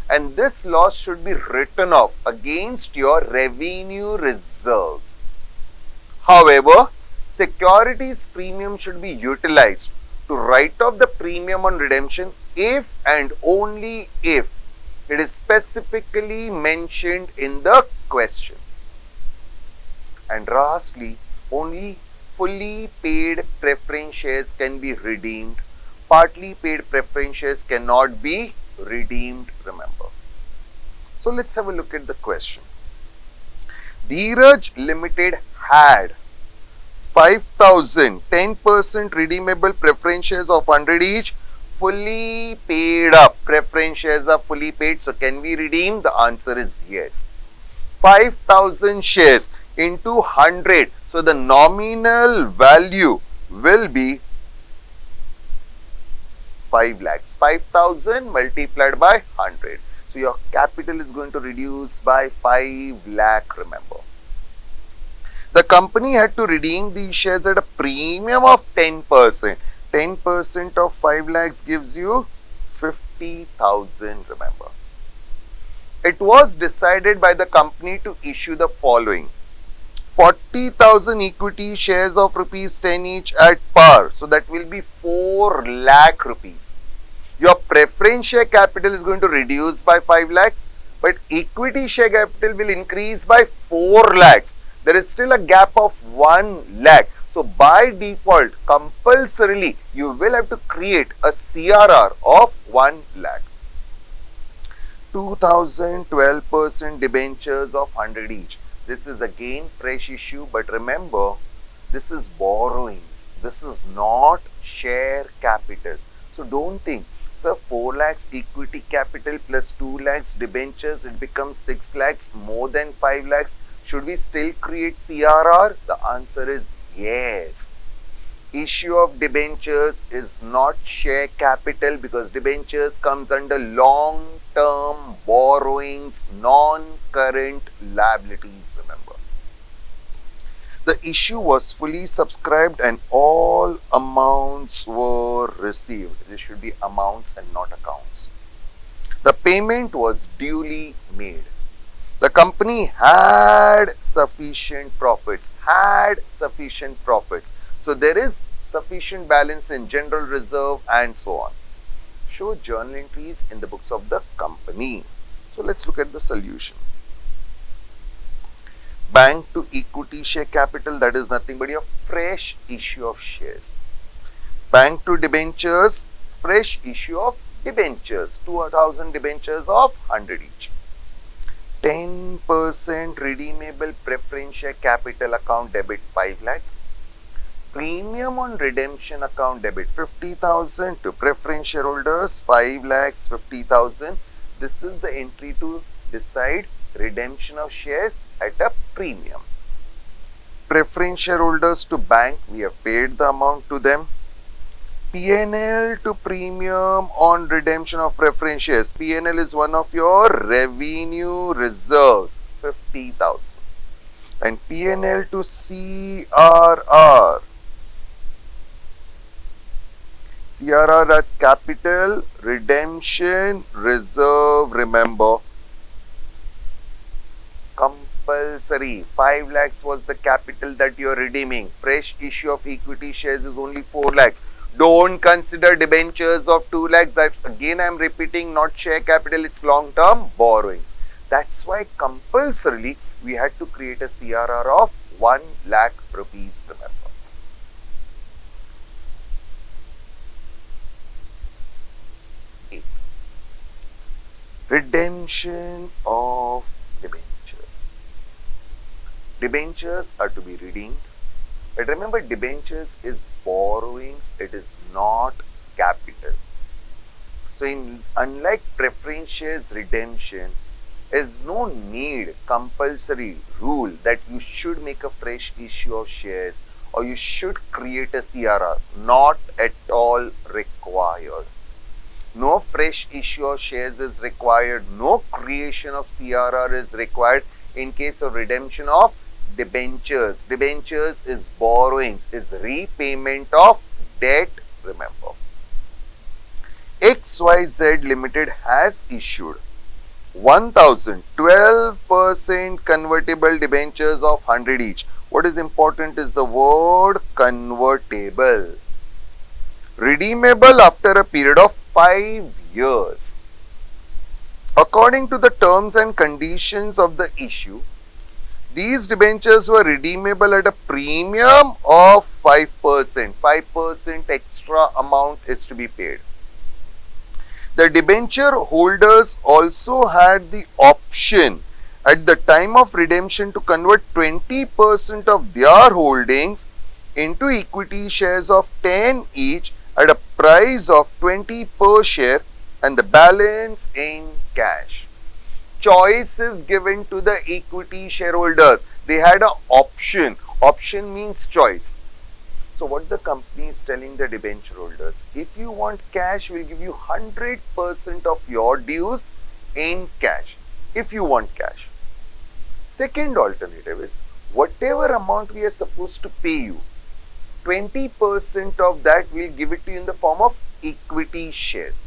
and this loss should be written off against your revenue reserves. However, securities premium should be utilized to write off the premium on redemption if and only if it is specifically mentioned in the question. And lastly, only fully paid preference shares can be redeemed. Partly paid preference shares cannot be redeemed, remember. So let's have a look at the question. Dheeraj Limited had 5,000 10% redeemable preference shares of 100 each, fully paid up. Preference shares are fully paid, so can we redeem? The answer is yes. 5,000 shares into 100, so the nominal value will be 5 lakhs. 5,000 multiplied by 100. So your capital is going to reduce by 5 lakh, remember. The company had to redeem these shares at a premium of 10%. 10% of 5 lakhs gives you 50,000, remember. It was decided by the company to issue the following: 40,000 equity shares of rupees 10 each at par. So that will be 4 lakh rupees. Your preference share capital is going to reduce by 5 lakhs, but equity share capital will increase by 4 lakhs. There is still a gap of 1 lakh. So by default, compulsorily, you will have to create a CRR of 1 lakh. 2012% debentures of 100 each. This is again fresh issue, but remember, this is borrowings. This is not share capital. So don't think, sir, 4 lakhs equity capital plus 2 lakhs debentures, it becomes 6 lakhs, more than 5 lakhs. Should we still create CRR? The answer is yes. Issue of debentures is not share capital because debentures comes under long-term borrowings, non-current liabilities, remember. The issue was fully subscribed and all amounts were received. This should be amounts and not accounts. The payment was duly made. The company had sufficient profits. So there is sufficient balance in general reserve and so on. Show journal entries in the books of the company. So let's look at the solution. Bank to equity share capital, that is nothing but your fresh issue of shares. Bank to debentures, fresh issue of debentures, 2,000 debentures of 100 each. 10% redeemable preference share capital account debit 5 lakhs. Premium on redemption account debit 50,000 to preference shareholders, 5 lakhs 50,000. This is the entry to decide redemption of shares at a premium. Preference shareholders to bank, we have paid the amount to them. P&L to premium on redemption of preference shares. P&L is one of your revenue reserves, 50,000. And P&L to CRR. CRR, that's capital redemption reserve, remember. Compulsory. 5 lakhs was the capital that you are redeeming. Fresh issue of equity shares is only 4 lakhs. Don't consider debentures of 2 lakhs. That's again, I am repeating, not share capital, it's long-term borrowings. That's why compulsorily we had to create a CRR of 1 lakh rupees, remember. Redemption of debentures. Debentures are to be redeemed. But remember, debentures is borrowings, it is not capital. So unlike preference shares redemption, is no need compulsory rule that you should make a fresh issue of shares or you should create a CRR. Not at all required. No fresh issue of shares is required. No creation of CRR is required in case of redemption of debentures. Debentures is borrowings, is repayment of debt, remember. XYZ Limited has issued 12% convertible debentures of 100 each. What is important is the word convertible. Redeemable after a period of 5 years. According to the terms and conditions of the issue, these debentures were redeemable at a premium of 5%. 5% extra amount is to be paid. The debenture holders also had the option at the time of redemption to convert 20% of their holdings into equity shares of 10 each at a price of 20 per share and the balance in cash. Choice is given to the equity shareholders. They had an option. Option means choice. So what the company is telling the debenture holders, if you want cash, we'll give you 100% of your dues in cash, if you want cash. Second alternative is, whatever amount we are supposed to pay you, 20% of that we'll give it to you in the form of equity shares.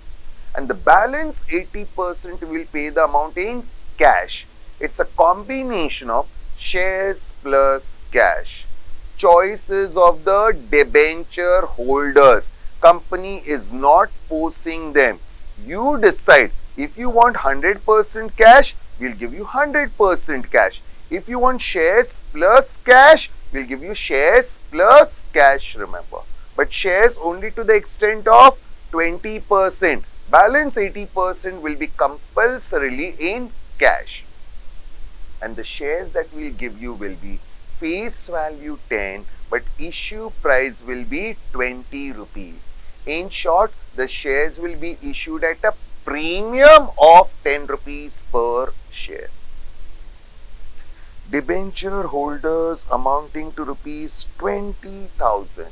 And the balance 80% will pay the amount in cash. It's a combination of shares plus cash. Choices of the debenture holders. Company is not forcing them. You decide. If you want 100% cash, we'll give you 100% cash. If you want shares plus cash, we'll give you shares plus cash, remember. But shares only to the extent of 20%. Balance 80% will be compulsorily in cash. And the shares that we'll give you will be face value 10, but issue price will be 20 rupees. In short, the shares will be issued at a premium of 10 rupees per share. Debenture holders amounting to rupees 20,000.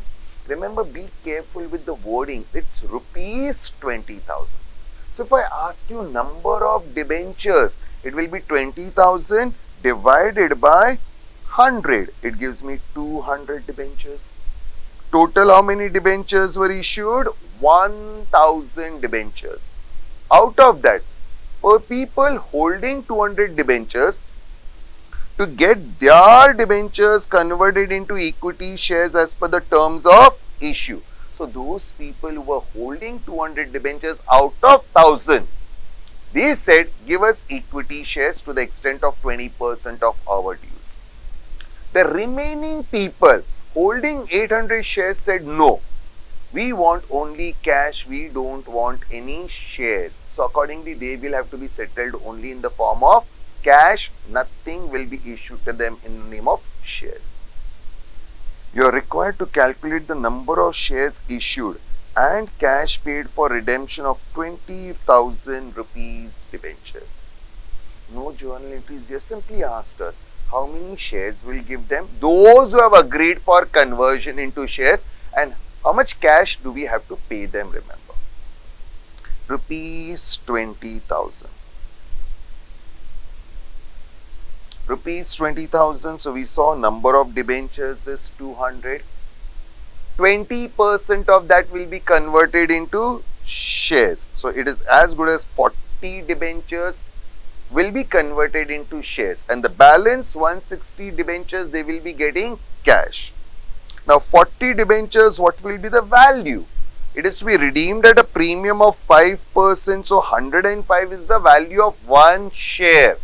Remember, be careful with the wording. It's rupees 20,000. So if I ask you number of debentures, it will be 20,000 divided by 100. It gives me 200 debentures. Total how many debentures were issued? 1,000 debentures. Out of that, for people holding 200 debentures, to get their debentures converted into equity shares as per the terms of issue. So those people who were holding 200 debentures out of 1,000, they said, give us equity shares to the extent of 20% of our dues. The remaining people holding 800 shares said, no, we want only cash, we don't want any shares. So accordingly, they will have to be settled only in the form of cash. Nothing will be issued to them in the name of shares. You are required to calculate the number of shares issued and cash paid for redemption of 20,000 rupees debentures. No journal entries, they have simply asked us how many shares will give them, those who have agreed for conversion into shares, and how much cash do we have to pay them, remember. Rupees 20,000. Rupees 20,000, so we saw number of debentures is 200. 20% of that will be converted into shares. So it is as good as 40 debentures will be converted into shares, and the balance 160 debentures they will be getting cash. Now 40 debentures, what will be the value? It is to be redeemed at a premium of 5%, so 105 is the value of one share.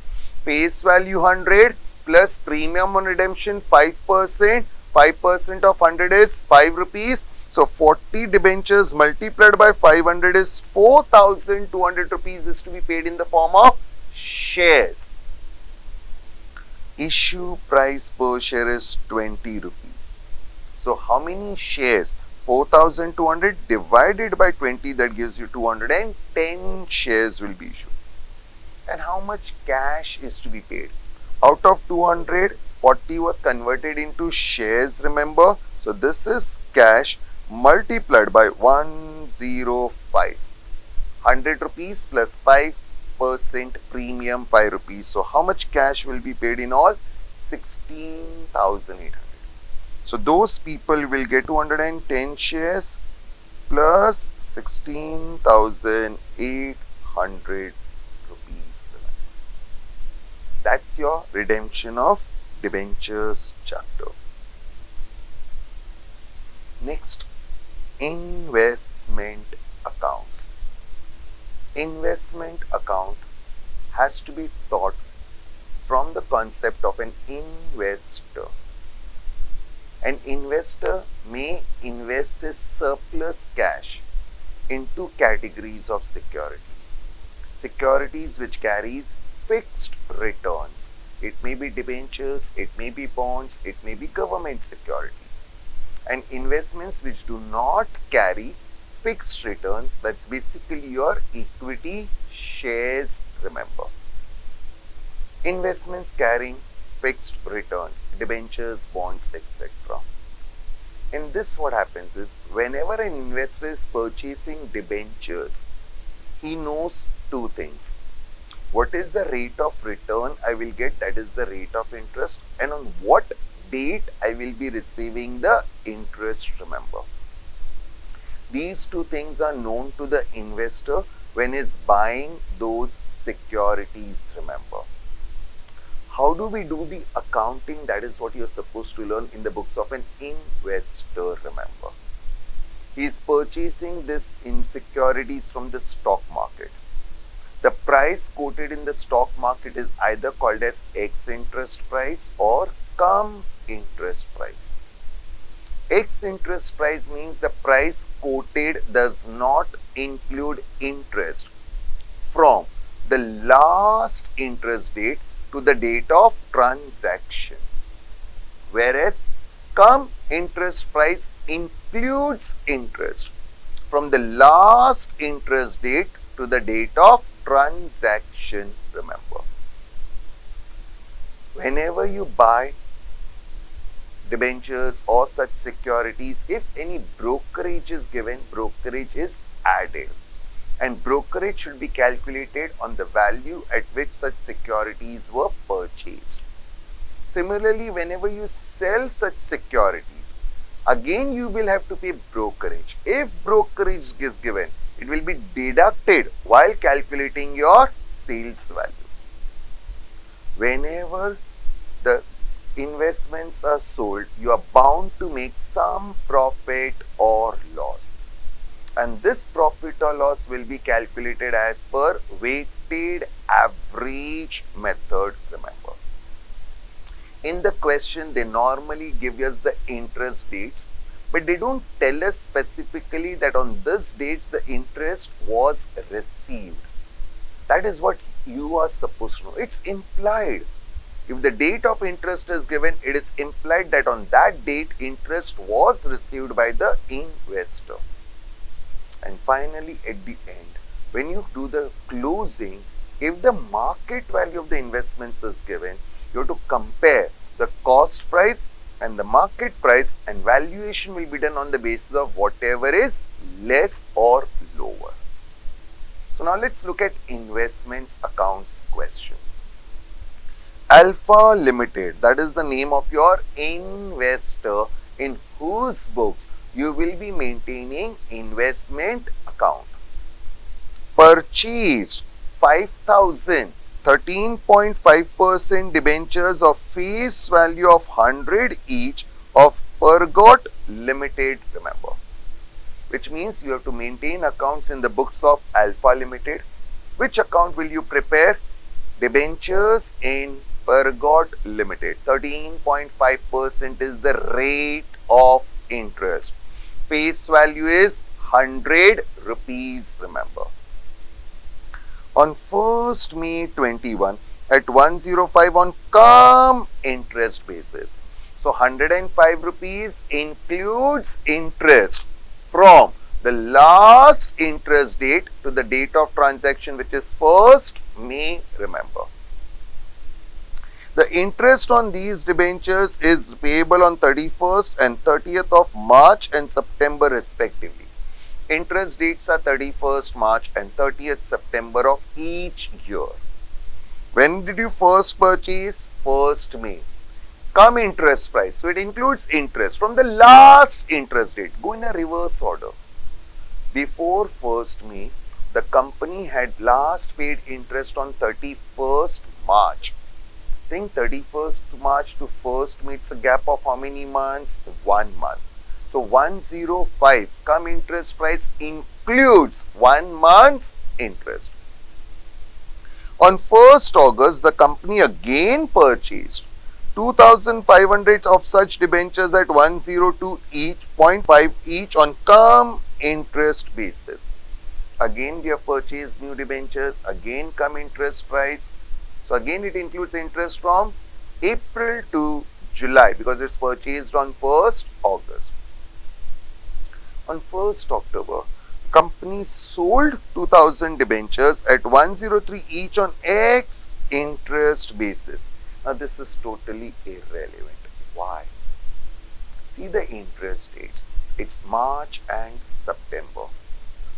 Face value 100 plus premium on redemption 5%. 5% of 100 is 5 rupees. So 40 debentures multiplied by 500 is 4,200 rupees is to be paid in the form of shares. issue price per share is 20 rupees. So how many shares? 4,200 divided by 20, that gives you 210 shares will be issued. And how much cash is to be paid? Out of 200, 40 was converted into shares, remember? So this is cash multiplied by 105. 100 rupees plus 5% premium 5 rupees. So how much cash will be paid in all? 16,800. So those people will get 210 shares plus 16,800 rupees. That's your redemption of debentures chapter. Next, investment accounts. Investment account has to be taught from the concept of an investor. An investor may invest his surplus cash in two categories of securities. Securities which carries fixed returns. It may be debentures, it may be bonds, it may be government securities. And investments which do not carry fixed returns, that's basically your equity shares, remember. Investments carrying fixed returns, debentures, bonds, etc. In this, what happens is, whenever an investor is purchasing debentures, he knows two things. What is the rate of return I will get, that is the rate of interest, and on what date I will be receiving the interest, remember. These two things are known to the investor when he is buying those securities, remember. How do we do the accounting? That is what you are supposed to learn in the books of an investor, remember. He is purchasing this in securities from the stock market. The price quoted in the stock market is either called as X interest price or cum interest price. X interest price means the price quoted does not include interest from the last interest date to the date of transaction, whereas cum interest price includes interest from the last interest date to the date of transaction, remember. Whenever you buy debentures or such securities, if any brokerage is given, brokerage is added. And brokerage should be calculated on the value at which such securities were purchased. Similarly, whenever you sell such securities, again you will have to pay brokerage. If brokerage is given, it will be deducted while calculating your sales value. Whenever the investments are sold, you are bound to make some profit or loss. And this profit or loss will be calculated as per weighted average method, remember. In the question, they normally give us the interest dates, but they don't tell us specifically that on this dates the interest was received. That is what you are supposed to know. It's implied. If the date of interest is given, it is implied that on that date interest was received by the investor. And finally, at the end, when you do the closing, if the market value of the investments is given, you have to compare the cost price and the market price, and valuation will be done on the basis of whatever is less or lower. So now let's look at investments accounts question. Alpha Limited, that is the name of your investor in whose books you will be maintaining investment account. Purchased 5,000 13.5% debentures of face value of 100 each of Pergot Limited, remember. Which means you have to maintain accounts in the books of Alpha Limited. Which account will you prepare? Debentures in Pergot Limited. 13.5% is the rate of interest. Face value is 100 rupees, remember. On 1st May 21, at 105 on cum interest basis. So 105 rupees includes interest from the last interest date to the date of transaction, which is 1st May, remember. The interest on these debentures is payable on 31st and 30th of March and September respectively. Interest dates are 31st March and 30th September of each year. When did you first purchase? 1st May. Come interest price. So it includes interest from the last interest date. Go in a reverse order. Before 1st May, the company had last paid interest on 31st March. Think 31st March to 1st May, it's a gap of how many months? 1 month. So 105 come interest price includes 1 month's interest. On 1st August, the company again purchased 2,500 of such debentures at 102 each, 0.5 each on cum interest basis. Again we have purchased new debentures, again cum interest price. So again it includes interest from April to July because it's purchased on 1st August. On 1st October, company sold 2,000 debentures at 103 each on X interest basis. Now this is totally irrelevant. Why? See the interest dates. It's March and September.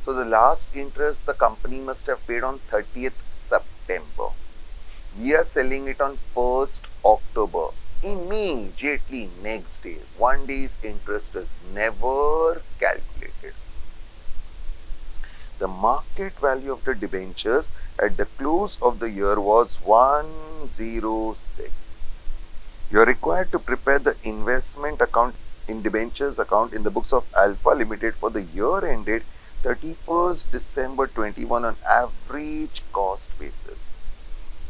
So the last interest the company must have paid on 30th September. We are selling it on 1st October. Immediately next day, 1 day's interest is never calculated. The market value of the debentures at the close of the year was 106. You are required to prepare the investment account in debentures account in the books of Alpha Limited for the year ended 31st December 21 on average cost basis.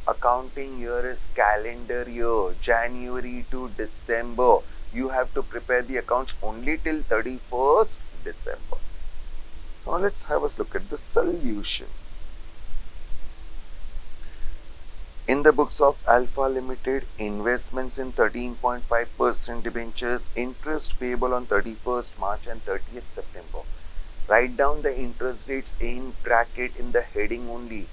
Accounting year is calendar year, January to December. You have to prepare the accounts only till 31st December. So now let's have a look at the solution. In the books of Alpha Limited, investments in 13.5% debentures, interest payable on 31st March and 30th September. Write down the interest rates in bracket in the heading only,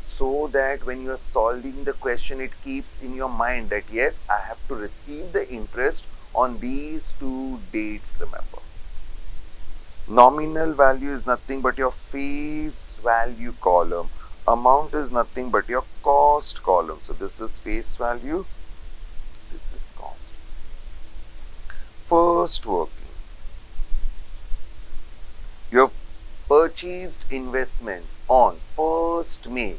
so that when you are solving the question, it keeps in your mind that yes, I have to receive the interest on these 2 dates, remember. Nominal value is nothing but your face value column. Amount is nothing but your cost column. So this is face value, this is cost. First working. You have purchased investments on 1st May.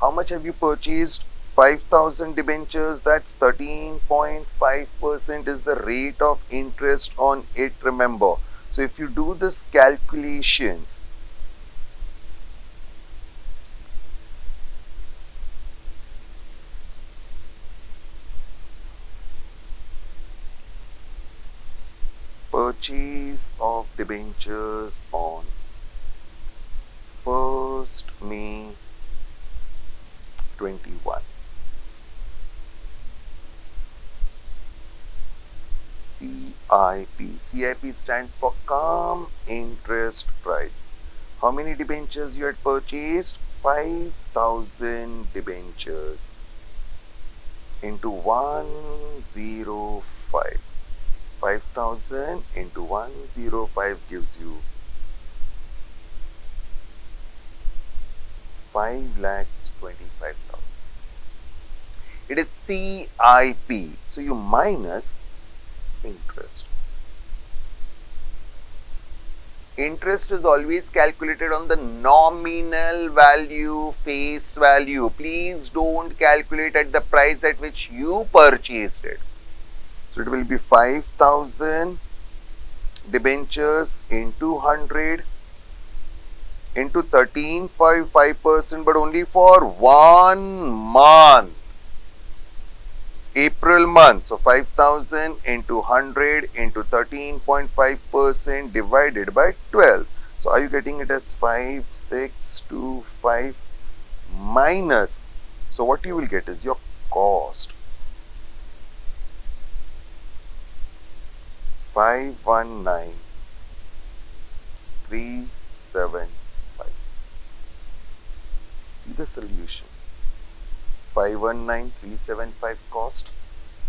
How much have you purchased? 5,000 debentures. That's 13.5% is the rate of interest on it, remember. So if you do this calculations, purchase of debentures on 1st May 21. CIP. CIP stands for cum interest price. How many debentures you had purchased? 5,000 debentures into 105. 5,000 into 105 gives you 5,25,000. It is CIP. So you minus interest. Interest is always calculated on the nominal value, face value. Please don't calculate at the price at which you purchased it. So it will be 5,000 debentures into 100 into 13.5%, but only for 1 month. April month. So 5,000 into 100 into 13.5% divided by 12. So are you getting it as 5625 minus? So what you will get is your cost 519,375. See the solution. 519,375 cost.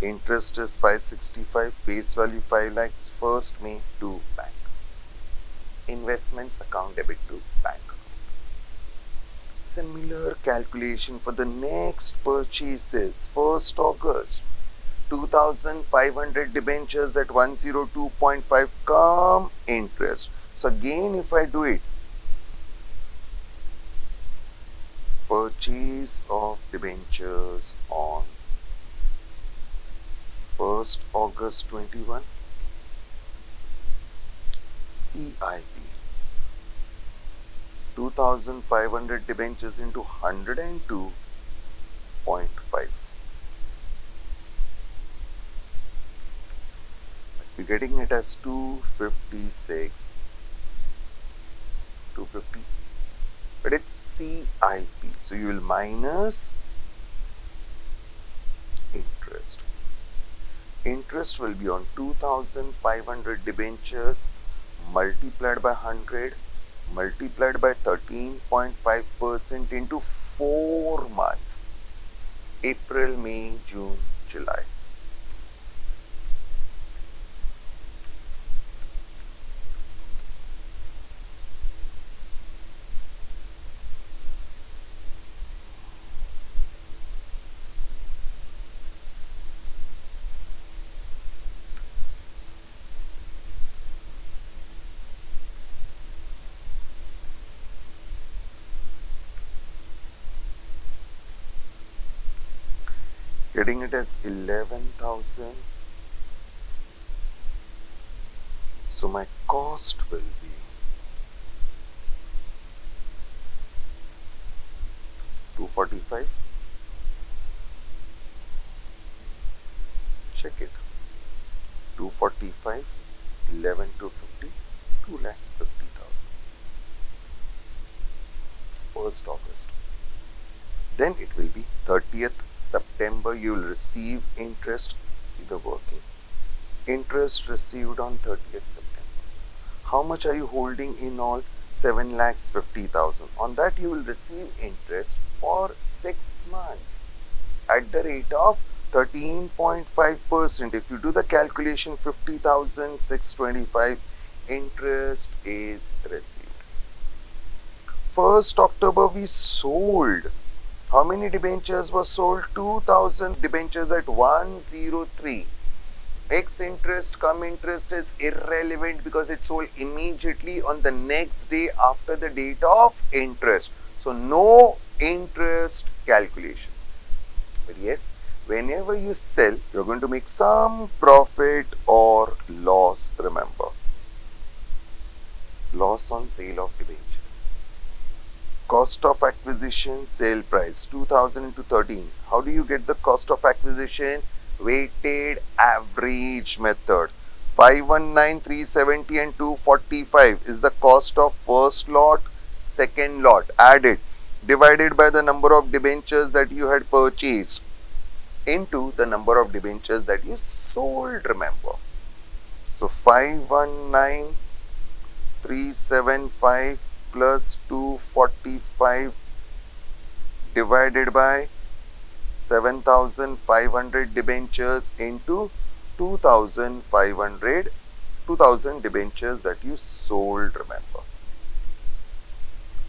Interest is 565. Face value 5 lakhs. First May to bank. Investments account debit to bank. Similar calculation for the next purchases. 1st August. 2,500 debentures at 102.5 come interest. So again, if I do it, purchase of debentures on 1st August 21, CIP, 2,500 debentures into 102.5. We're getting it as 256, 250, but it's CIP. So you will minus interest. Interest will be on 2,500 debentures multiplied by 100 multiplied by 13.5% into 4 months. April, May, June, July. Getting it as 11,000. So my cost will be 245. Check it. 245, 11 to 50, 2,50,000. 1st August. Then it will be 30th September. You will receive interest. See the working. Interest received on 30th September. How much are you holding in all? 7,50,000. On that you will receive interest for 6 months at the rate of 13.5%. If you do the calculation, 50,625 interest is received. 1st October we sold. How many debentures were sold? 2,000 debentures at 103. X interest, cum interest is irrelevant because it's sold immediately on the next day after the date of interest. So no interest calculation. But yes, whenever you sell, you're going to make some profit or loss, remember. Loss on sale of debentures. Cost of acquisition, sale price, 2,000 into 13. How do you get the cost of acquisition? Weighted average method. 519,370 and 245 is the cost of first lot, second lot. Added, divided by the number of debentures that you had purchased into the number of debentures that you sold, remember. So 519,375 plus 245 divided by 7,500 debentures into 2,000 debentures that you sold, remember.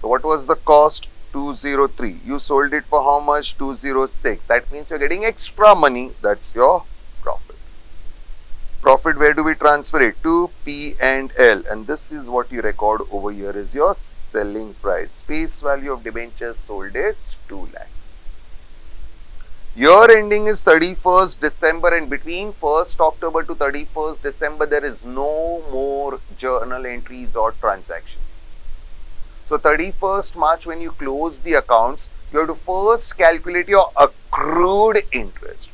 So what was the cost? 203. You sold it for how much? 206. That means you're getting extra money. That's your profit. Profit, where do we transfer it? To P&L, and this is what you record over here is your selling price. Face value of debentures sold is 2 lakhs. Year ending is 31st December, and between 1st October to 31st December there is no more journal entries or transactions. So 31st March when you close the accounts, you have to first calculate your accrued interest.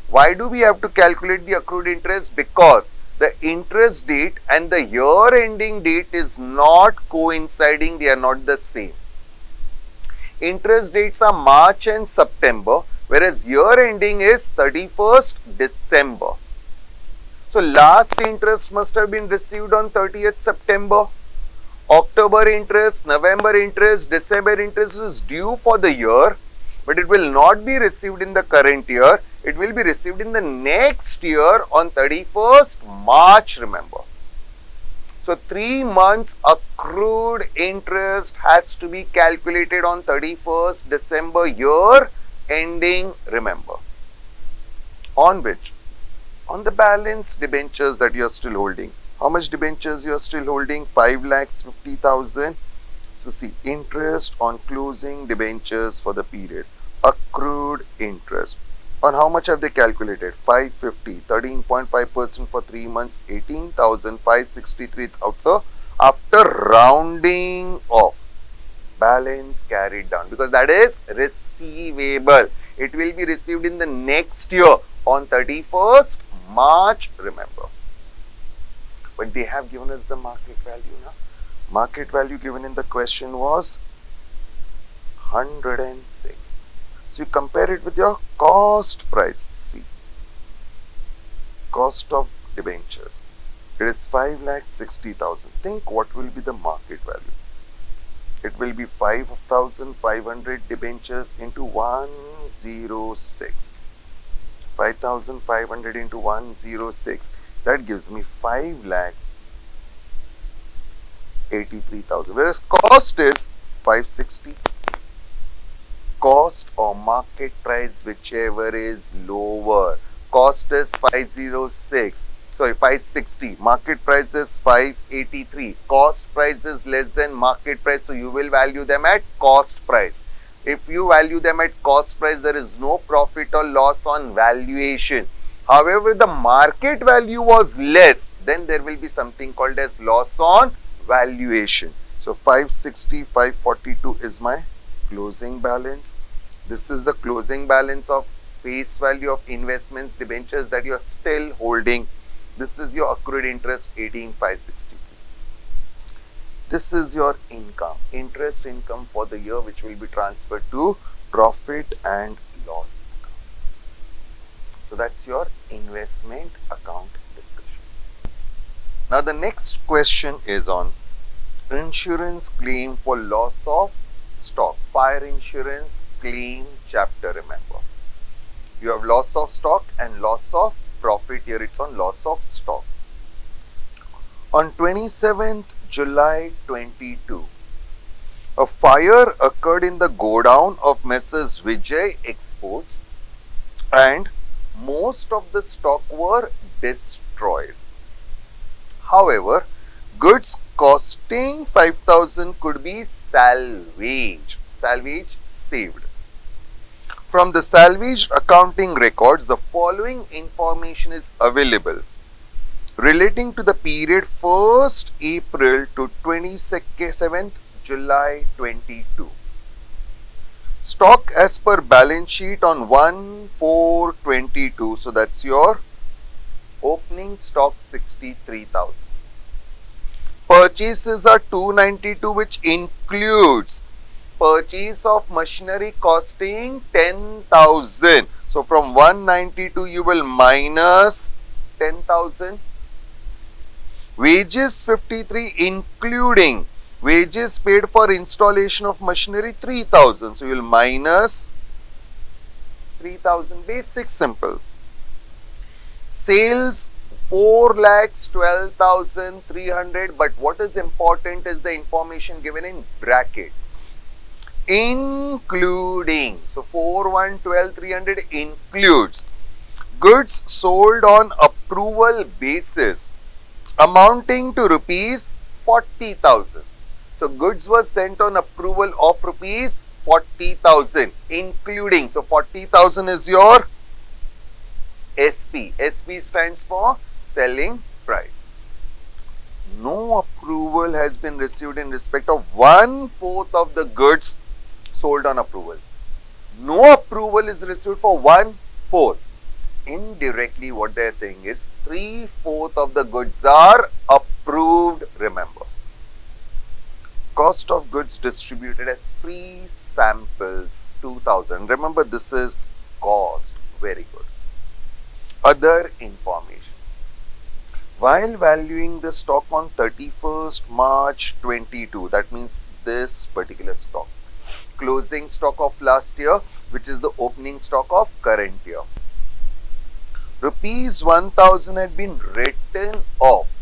Why do we have to calculate the accrued interest? Because the interest date and the year ending date is not coinciding, they are not the same. interest dates are March and September, whereas year ending is 31st December. So last interest must have been received on 30th September. October interest, November interest, December interest is due for the year, but it will not be received in the current year. It will be received in the next year on 31st March, remember. So 3 months accrued interest has to be calculated on 31st December year ending, remember. On which? On the balance debentures that you are still holding. How much debentures you are still holding? 5,50,000. So see, interest on closing debentures for the period. Accrued interest. On how much have they calculated? 550, 13.5% for 3 months, 18,563. So after rounding off, balance carried down, because that is receivable. It will be received in the next year on 31st March, remember. But they have given us the market value now. Market value given in the question was 106. So you compare it with your cost price. See, cost of debentures. It is 5,60,000. Think what will be the market value. It will be 5,500 debentures into 106. 5,500 into 106. That gives me 5,83,000. Whereas cost is 560. Cost or market price, whichever is lower. Cost is 506. Sorry, 560. Market price is 583. Cost price is less than market price, so you will value them at cost price. If you value them at cost price, there is no profit or loss on valuation. However, the market value was less, then there will be something called as loss on valuation. So 560, 542 is my closing balance. This is the closing balance of face value of investments, debentures that you are still holding. This is your accrued interest, 18,563. This is your income, interest income for the year, which will be transferred to profit and loss account. So that's your investment account discussion. Now the next question is on insurance claim for loss of stock. Fire insurance claim chapter, remember. You have loss of stock and loss of profit. Here it's on loss of stock. On 27th July 22, a fire occurred in the godown of Messrs. Vijay Exports and most of the stock were destroyed. However, goods costing 5,000 could be salvaged. Salvage, saved. From the salvaged accounting records, the following information is available relating to the period 1st April to 27th July 22. Stock as per balance sheet on 1/4/22. So that's your opening stock, 63,000. Purchases are 292, which includes purchase of machinery costing 10,000. So from 192 you will minus 10,000. Wages 53, including wages paid for installation of machinery 3,000. So you will minus 3,000. Basic, simple. Sales 4,12,300. But what is important is the information given in bracket. Including. So 4,112,300 includes goods sold on approval basis amounting to rupees 40,000. So goods were sent on approval of rupees 40,000, including. So 40,000 is your SP. SP stands for selling price. No approval has been received in respect of 1/4 of the goods sold on approval. No approval is received for 1/4. Indirectly, what they are saying is 3/4 of the goods are approved, remember. Cost of goods distributed as free samples 2000. Remember, this is cost. Very good. Other information. While valuing the stock on 31st March 22, that means this particular stock, closing stock of last year, which is the opening stock of current year, rupees 1000 had been written off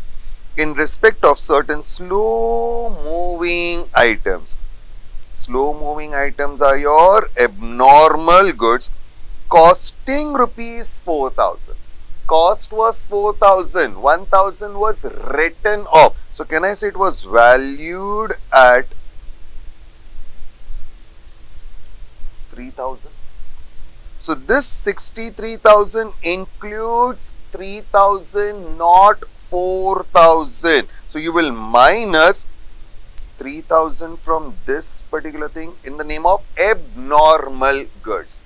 in respect of certain slow moving items. Slow moving items are your abnormal goods costing rupees 4000. Cost was 4000, 1000 was written off. So can I say it was valued at 3000? So this 63,000 includes 3,000, not 4,000. So you will minus 3,000 from this particular thing in the name of abnormal goods.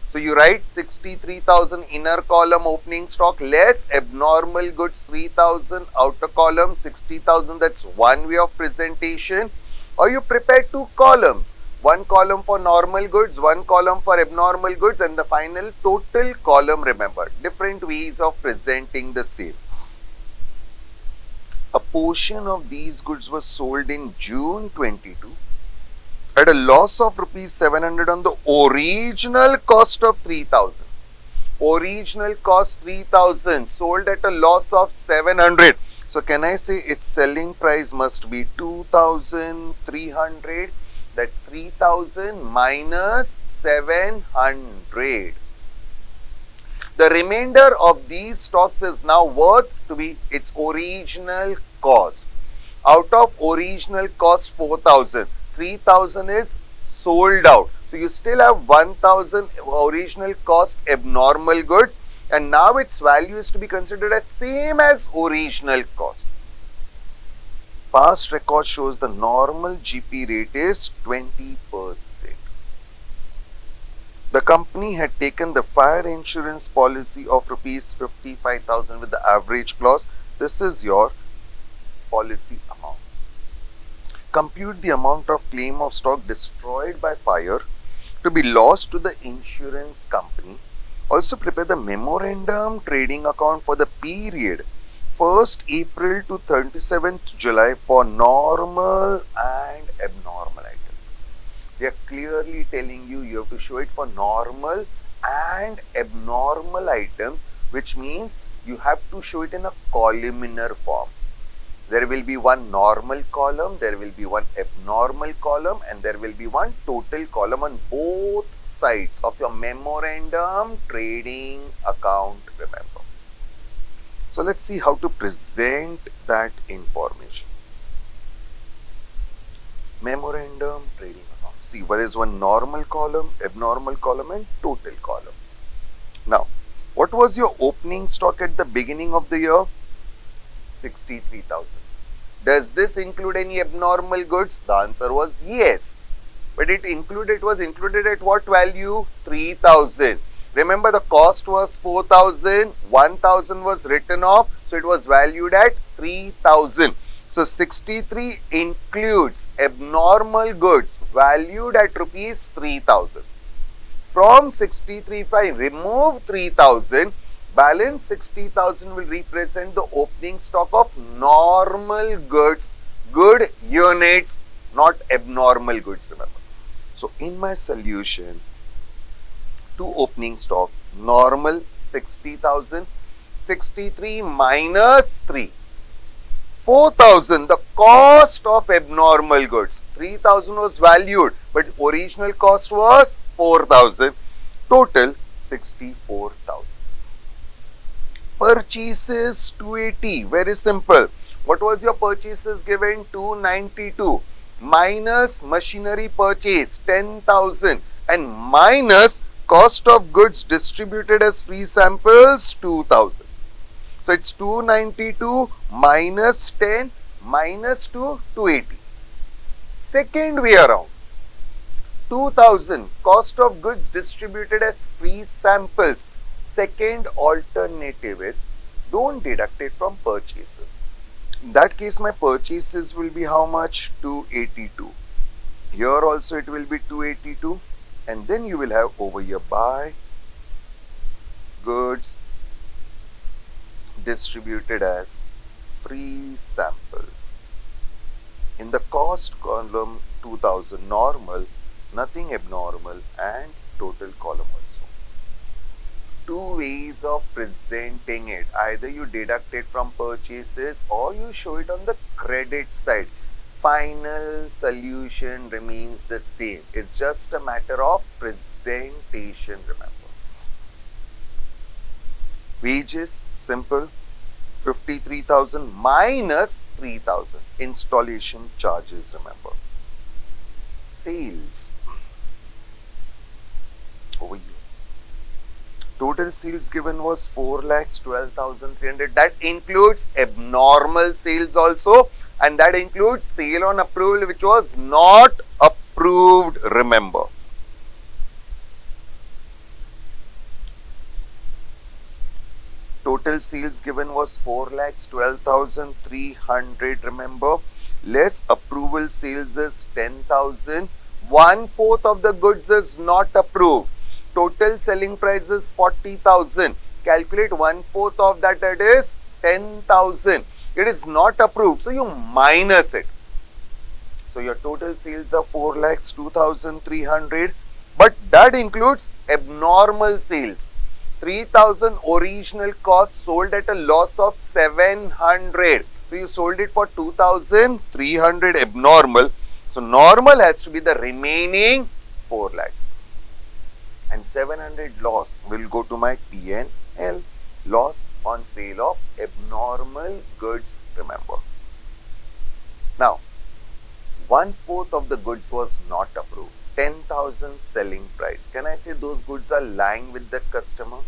So you write 63,000 inner column opening stock less abnormal goods 3,000, outer column 60,000. That's one way of presentation. Or you prepare two columns. One column for normal goods, one column for abnormal goods, and the final total column. Remember, different ways of presenting the same. A portion of these goods was sold in June 22 at a loss of rupees 700 on the original cost of 3,000. Original cost 3,000, sold at a loss of 700. So can I say its selling price must be 2,300? That's 3,000 minus 700. The remainder of these stocks is now worth to be its original cost. Out of original cost 4,000, 3,000 is sold out. So you still have 1,000 original cost abnormal goods, and now its value is to be considered as same as original cost. Past record shows the normal GP rate is 20%. The company had taken the fire insurance policy of rupees 55,000 with the average clause. This is your policy amount. Compute the amount of claim of stock destroyed by fire to be lost to the insurance company. Also prepare the memorandum trading account for the period 1st April to 37th July for normal and abnormal items. They are clearly telling you have to show it for normal and abnormal items, which means you have to show it in a columnar form. There will be one normal column, there will be one abnormal column, and there will be one total column on both sides of your memorandum trading account, remember. So let's see how to present that information. Memorandum trading account. See, there is one normal column, abnormal column, and total column. Now, what was your opening stock at the beginning of the year? 63,000. Does this include any abnormal goods? The answer was yes. But was included at what value? 3,000. Remember, the cost was 4,000, 1,000 was written off, so it was valued at 3,000. So 63 includes abnormal goods valued at rupees 3,000. From 63, if I remove 3,000, balance 60,000 will represent the opening stock of normal goods, good units, not abnormal goods, remember. So in my solution, to opening stock, normal 60,000, 63 minus 3, 4,000, the cost of abnormal goods. 3,000 was valued, but original cost was 4,000, total 64,000. Purchases 280, very simple. What was your purchases given? 292 minus machinery purchase 10,000 and minus cost of goods distributed as free samples 2,000. So it's 292 minus 10 minus 280. Second way around, 2,000 cost of goods distributed as free samples. Second alternative is don't deduct it from purchases. In that case, my purchases will be how much? 282. Here also it will be 282. And then you will have over here buy goods distributed as free samples. In the cost column, 2000 normal, nothing abnormal, and total column also. Two ways of presenting it. Either you deduct it from purchases or you show it on the credit side. Final solution remains the same. It's just a matter of presentation, remember. Wages, simple. 53,000 minus 3,000. Installation charges, remember. Sales. Over here. Total sales given was 4,12,300. That includes abnormal sales also, and that includes sale on approval which was not approved, remember. Total sales given was 4,12,300, remember. Less approval sales is 10,000. 1/4 of the goods is not approved. Total selling price is 40,000. Calculate 1/4 of that, that is 10,000. It is not approved, so you minus it. So your total sales are 4,02,300, but that includes abnormal sales. 3,000 original cost sold at a loss of 700. So you sold it for 2,300 abnormal. So normal has to be the remaining 4 lakhs. And 700 loss will go to my P&L. Loss on sale of abnormal goods, remember. Now, 1/4 of the goods was not approved. 10,000 selling price. Can I say those goods are lying with the customer?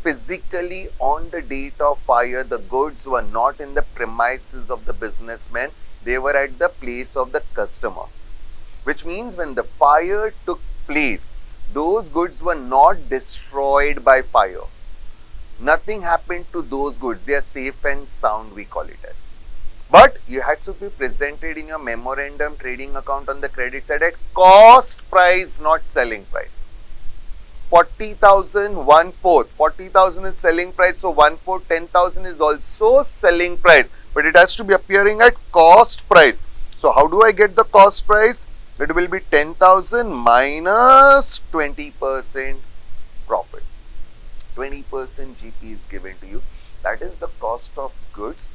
Physically, on the date of fire, the goods were not in the premises of the businessman. They were at the place of the customer. Which means when the fire took place, those goods were not destroyed by fire. Nothing happened to those goods. They are safe and sound, we call it as. But you had to be presented in your memorandum trading account on the credit side at cost price, not selling price. 40,000, 1/4. 40,000 is selling price, so 1/4, 10,000 is also selling price. But it has to be appearing at cost price. So how do I get the cost price? It will be 10,000 minus 20% profit. 20% GP is given to you. That is the cost of goods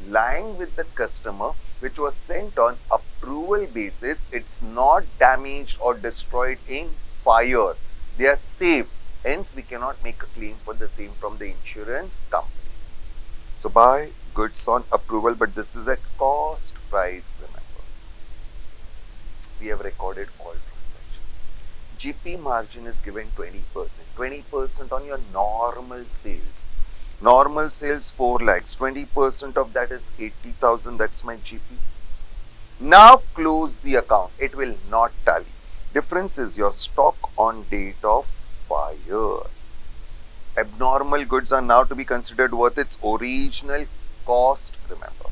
lying with the customer, which was sent on approval basis. It's not damaged or destroyed in fire. They are safe. Hence, we cannot make a claim for the same from the insurance company. So, buy goods on approval, but this is at cost price, remember. We have recorded all transactions. GP margin is given 20%. 20% on your normal sales. Normal sales 4 lakhs. 20% of that is 80,000. That's my GP. Now close the account. It will not tally. Difference is your stock on date of fire. Abnormal goods are now to be considered worth its original cost, remember.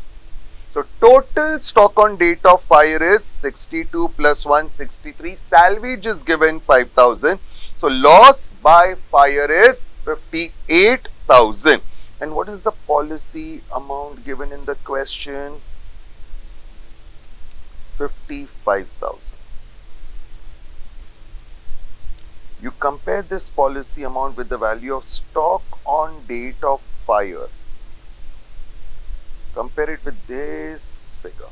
So total stock on date of fire is 62 plus 163. Salvage is given 5,000. So loss by fire is 58,000. And what is the policy amount given in the question? 55,000. You compare this policy amount with the value of stock on date of fire. Compare it with this figure.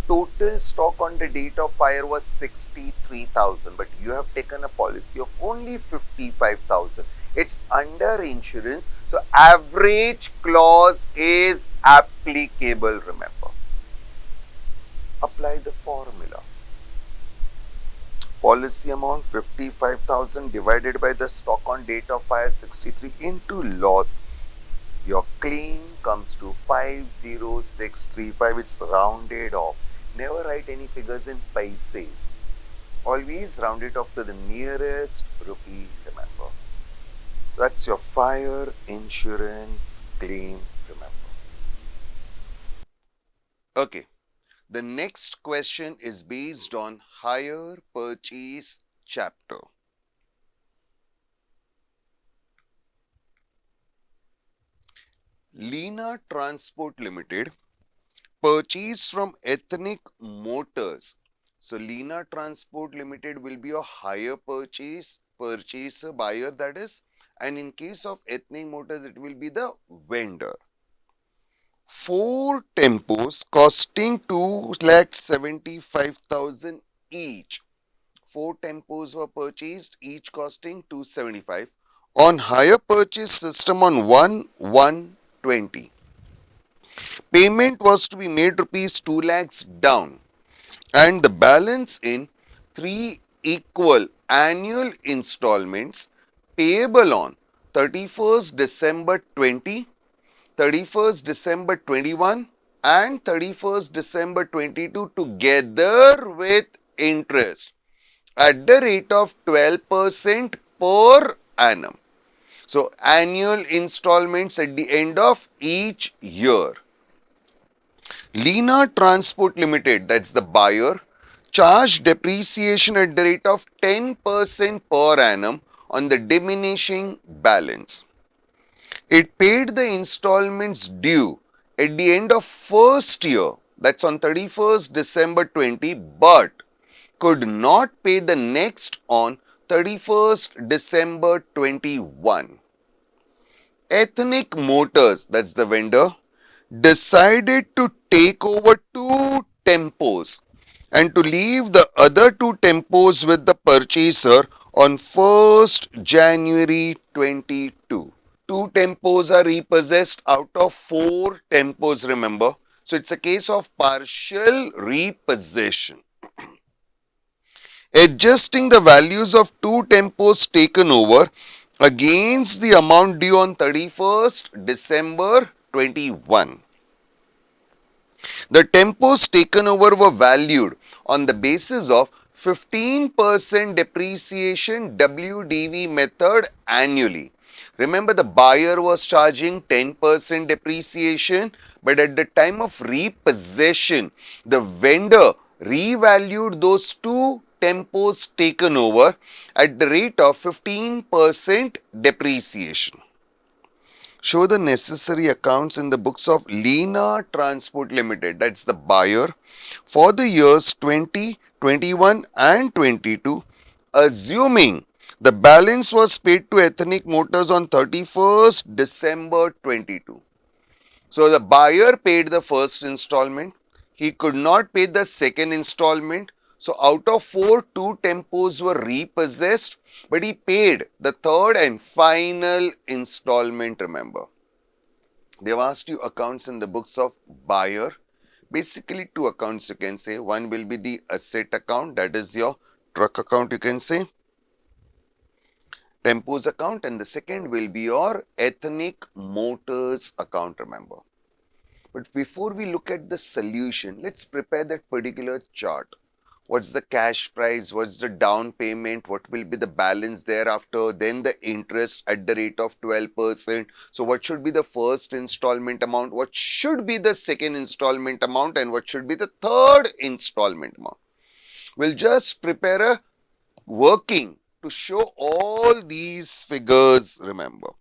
Total stock on the date of fire was 63,000, but you have taken a policy of only 55,000. It's under insurance, so average clause is applicable, remember. Apply the formula. Policy amount 55,000 divided by the stock on date of fire 63 into loss. Your claim comes to 50635. It's rounded off. Never write any figures in paises. Always round it off to the nearest rupee, remember. So that's your fire insurance claim, remember. Okay. The next question is based on hire purchase chapter. Lena Transport Limited purchase from Ethnic Motors. So Lena Transport Limited will be a hire purchaser, buyer that is, and in case of Ethnic Motors it will be the vendor. 4 tempos costing 2,75,000 each. 4 tempos were purchased, each costing 275 on hire purchase system on 1/1/20. Payment was to be made rupees 2 lakhs down and the balance in 3 equal annual installments payable on 31st December 20, 31st December 21 and 31st December 22 together with interest at the rate of 12% per annum. So, annual installments at the end of each year. Lena Transport Limited, that's the buyer, charged depreciation at the rate of 10% per annum on the diminishing balance. It paid the installments due at the end of first year, that's on 31st December 20, but could not pay the next on 31st December 21. Ethnic Motors, that's the vendor, decided to take over 2 tempos and to leave the other 2 tempos with the purchaser on 1st January 22. 2 tempos are repossessed out of 4 tempos, remember. So it's a case of partial repossession. Adjusting the values of 2 tempos taken over against the amount due on 31st December 21. The tempos taken over were valued on the basis of 15% depreciation WDV method annually. Remember, the buyer was charging 10% depreciation, but at the time of repossession, the vendor revalued those 2 tempos taken over at the rate of 15% depreciation. Show the necessary accounts in the books of Lena Transport Limited, that's the buyer, for the years 20, 21 and 22, assuming the balance was paid to Ethnic Motors on 31st December 22. So the buyer paid the first installment, he could not pay the second installment. So out of 4, 2 tempos were repossessed, but he paid the third and final installment, remember. They've asked you accounts in the books of buyer. Basically 2 accounts you can say. One will be the asset account, that is your truck account you can say. Tempos account, and the second will be your Ethnic Motors account, remember. But before we look at the solution, let's prepare that particular chart. What's the cash price, what's the down payment, what will be the balance thereafter, then the interest at the rate of 12%. So what should be the first installment amount, what should be the second installment amount, and what should be the third installment amount. We'll just prepare a working to show all these figures, remember.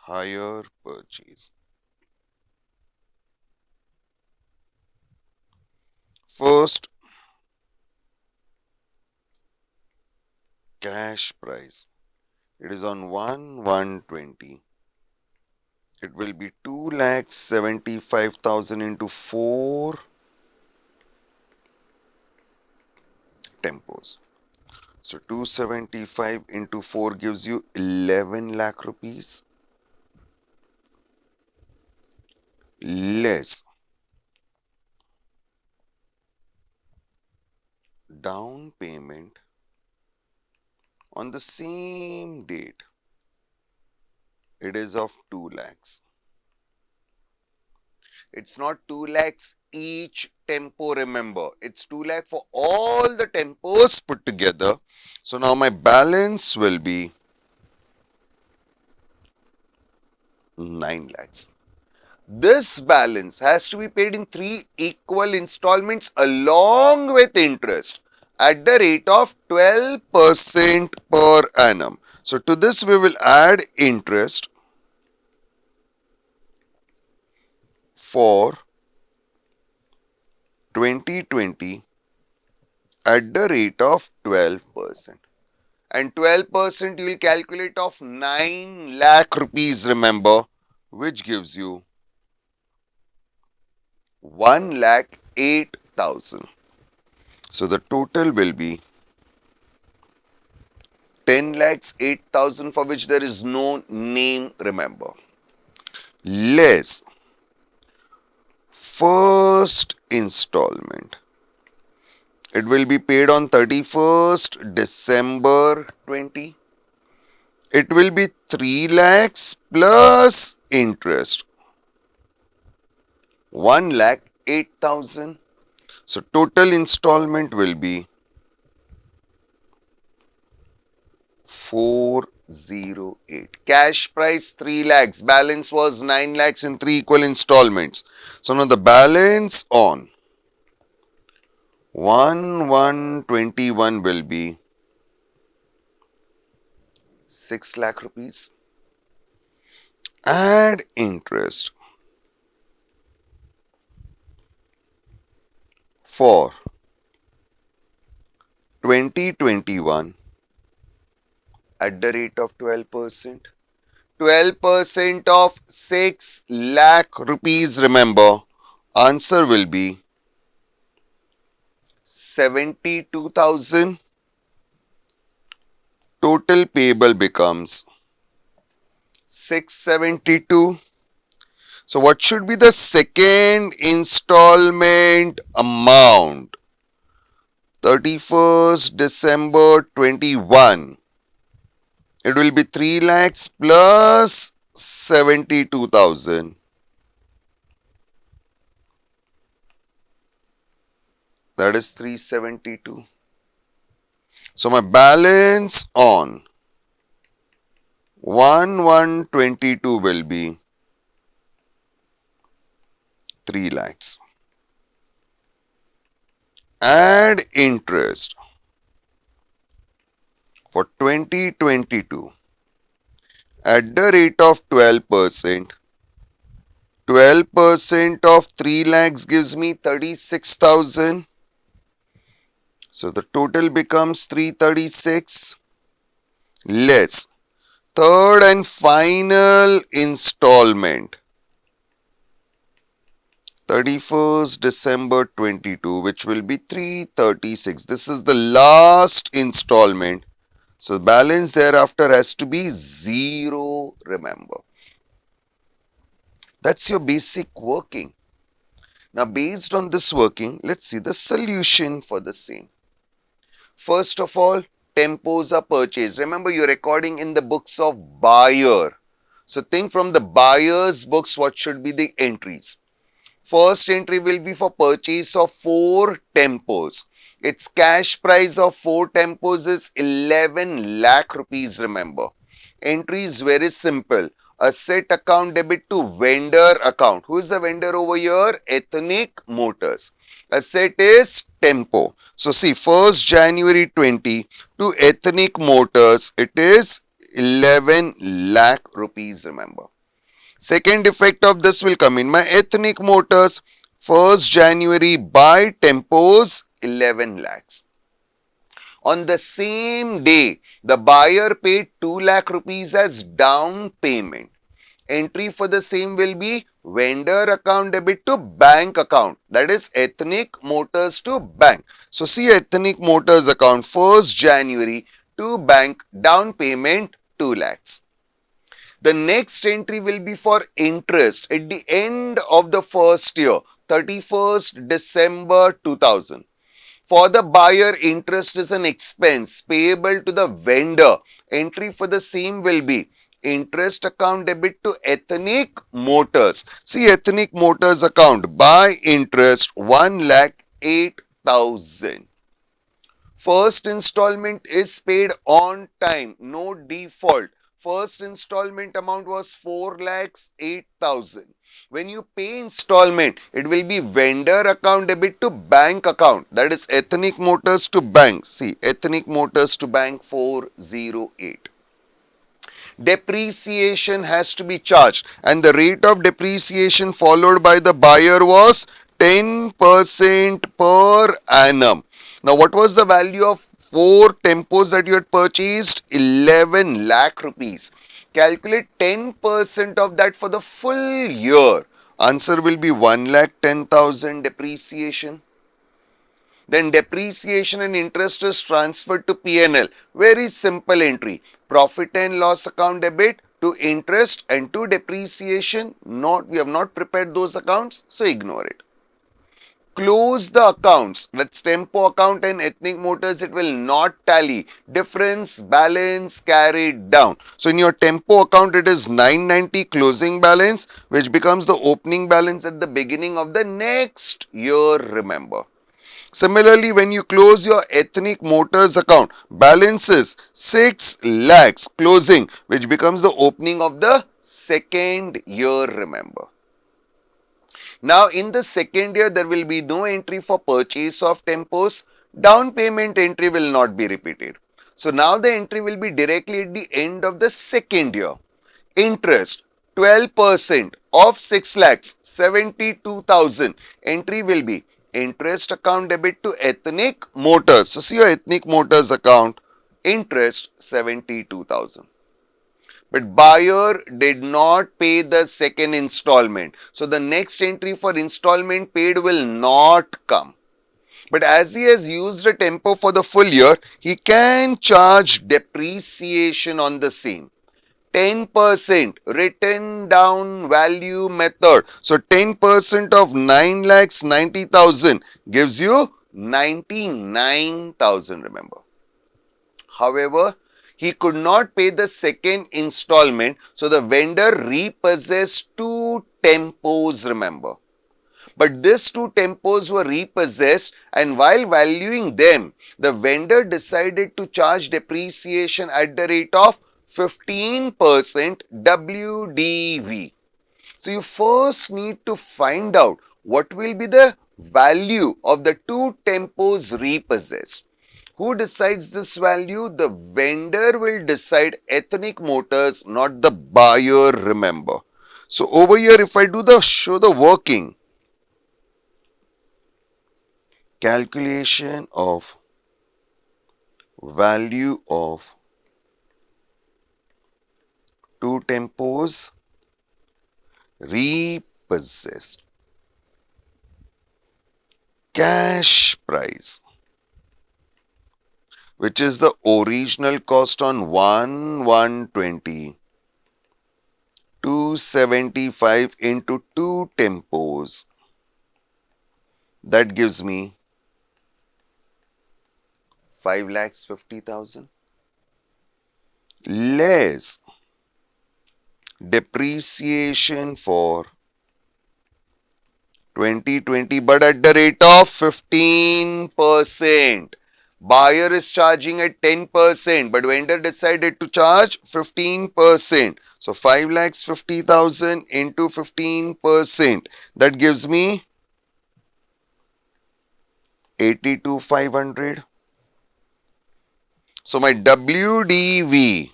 Hire purchase. First, cash price. It is on 1/1/20. It will be 2,75,000 into 4 tempos. So 275 into 4 gives you 11 lakh rupees less down payment on the same date. It is of 2 lakhs. It's not 2 lakhs each tempo, remember. It's 2 lakh for all the tempos put together. So now my balance will be 9 lakhs. This balance has to be paid in 3 equal installments along with interest at the rate of 12% per annum. So to this we will add interest for 2020 at the rate of 12%. And 12% you will calculate of 9 lakh rupees, remember, which gives you 1 lakh 8,000. So the total will be 10 lakhs 8,000, for which there is no name, remember, less first installment. It will be paid on 31st December 20. It will be 3 lakhs plus interest, 1 lakh 8,000. So total installment will be 408. Cash price 3 lakhs. Balance was 9 lakhs in 3 equal installments. So now the balance on 1/1/21 will be 6 lakh rupees. Add interest for 2021 at the rate of 12%. 12% of 6 lakh rupees, remember, answer will be 72,000. Total payable becomes 672. So what should be the second installment amount? 31st December 21. It will be 3 lakhs plus 72,000. That is 372. So my balance on 1/1/22 will be 3 lakhs. Add interest for 2022 at the rate of 12%. 12% of 3 lakhs gives me 36,000. So the total becomes 336 less third and final installment 31st December 22, which will be 336. This is the last installment. So balance thereafter has to be 0, remember. That's your basic working. Now based on this working, let's see the solution for the same. First of all, tempos are purchased. Remember, you're recording in the books of buyer. So think from the buyer's books, what should be the entries. First entry will be for purchase of 4 tempos. Its cash price of 4 tempos is 11 lakh rupees, remember. Entry is very simple. Asset account debit to vendor account. Who is the vendor over here? Ethnic Motors. Asset is tempo. So see, 1st January 20 to Ethnic Motors, it is 11 lakh rupees, remember. Second effect of this will come in my Ethnic Motors, 1st January by tempos, 11 lakhs. On the same day, the buyer paid 2 lakh rupees as down payment. Entry for the same will be vendor account debit to bank account. That is Ethnic Motors to bank. So see Ethnic Motors account 1st January to bank, down payment 2 lakhs. The next entry will be for interest at the end of the first year, 31st December 2000. For the buyer, interest is an expense payable to the vendor. Entry for the same will be interest account debit to Ethnic Motors. See Ethnic Motors account by interest 1 lakh 8,000. First installment is paid on time, no default. first installment amount was 4,08,000. When you pay installment, it will be vendor account debit to bank account. That is Ethnic Motors to bank. See, Ethnic Motors to bank 408. Depreciation has to be charged, and the rate of depreciation followed by the buyer was 10% per annum. Now, what was the value of 4 tempos that you had purchased? 11 lakh rupees. Calculate 10% of that for the full year. Answer will be 1,10,000 depreciation. Then depreciation and interest is transferred to P&L. Very simple entry. Profit and loss account debit to interest and to depreciation. We have not prepared those accounts, so ignore it. Close the accounts. That's tempo account and Ethnic Motors, it will not tally. Difference balance carried down. So in your tempo account, it is 990 closing balance, which becomes the opening balance at the beginning of the next year, remember. Similarly, when you close your Ethnic Motors account, balance is 6 lakhs closing, which becomes the opening of the second year, remember. Now, in the second year, there will be no entry for purchase of tempos. Down payment entry will not be repeated. So, now the entry will be directly at the end of the second year. Interest 12% of 6 lakhs 72,000. Entry will be interest account debit to Ethnic Motors. So, see your Ethnic Motors account, interest 72,000. But buyer did not pay the second installment. So, the next entry for installment paid will not come. But as he has used a tempo for the full year, he can charge depreciation on the same. 10% written down value method. So 10% of 9,90,000 gives you 99,000, remember. However, he could not pay the second installment, so the vendor repossessed 2 tempos, remember. But these 2 tempos were repossessed, and while valuing them, the vendor decided to charge depreciation at the rate of 15% WDV. So you first need to find out what will be the value of the 2 tempos repossessed. Who decides this value? The vendor will decide, Ethnic Motors, not the buyer, remember. So over here, if I do show the working, calculation of value of 2 tempos repossessed. Cash price, which is the original cost on 1/1/20, 275 into 2 tempos. That gives me 5,50,000 less depreciation for 2020, but at the rate of 15%. Buyer is charging at 10%, but vendor decided to charge 15%. So 5,50,000 into 15%. That gives me 82,500. So my WDV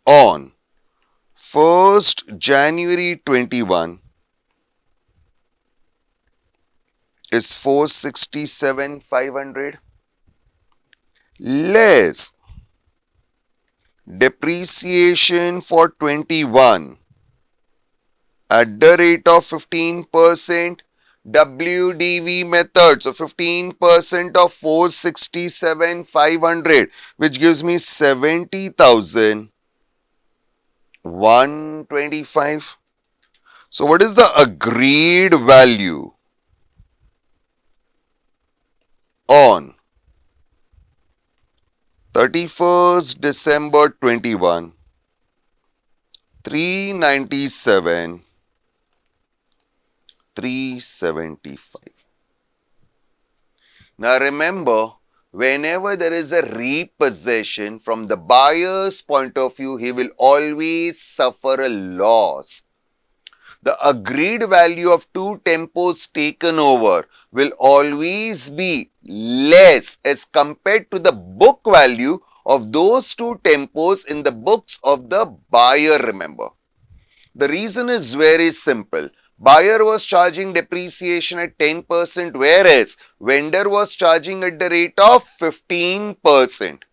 on 1st January 21 is 467,500 less depreciation for 21 at the rate of 15% WDV method. So 15% of 467,500, which gives me 70,125. So what is the agreed value on 31st December 21? 397, 375. Now remember, whenever there is a repossession, from the buyer's point of view, he will always suffer a loss. The agreed value of two tempos taken over will always be less as compared to the book value of those two tempos in the books of the buyer, remember. The reason is very simple. Buyer was charging depreciation at 10%, whereas vendor was charging at the rate of 15%.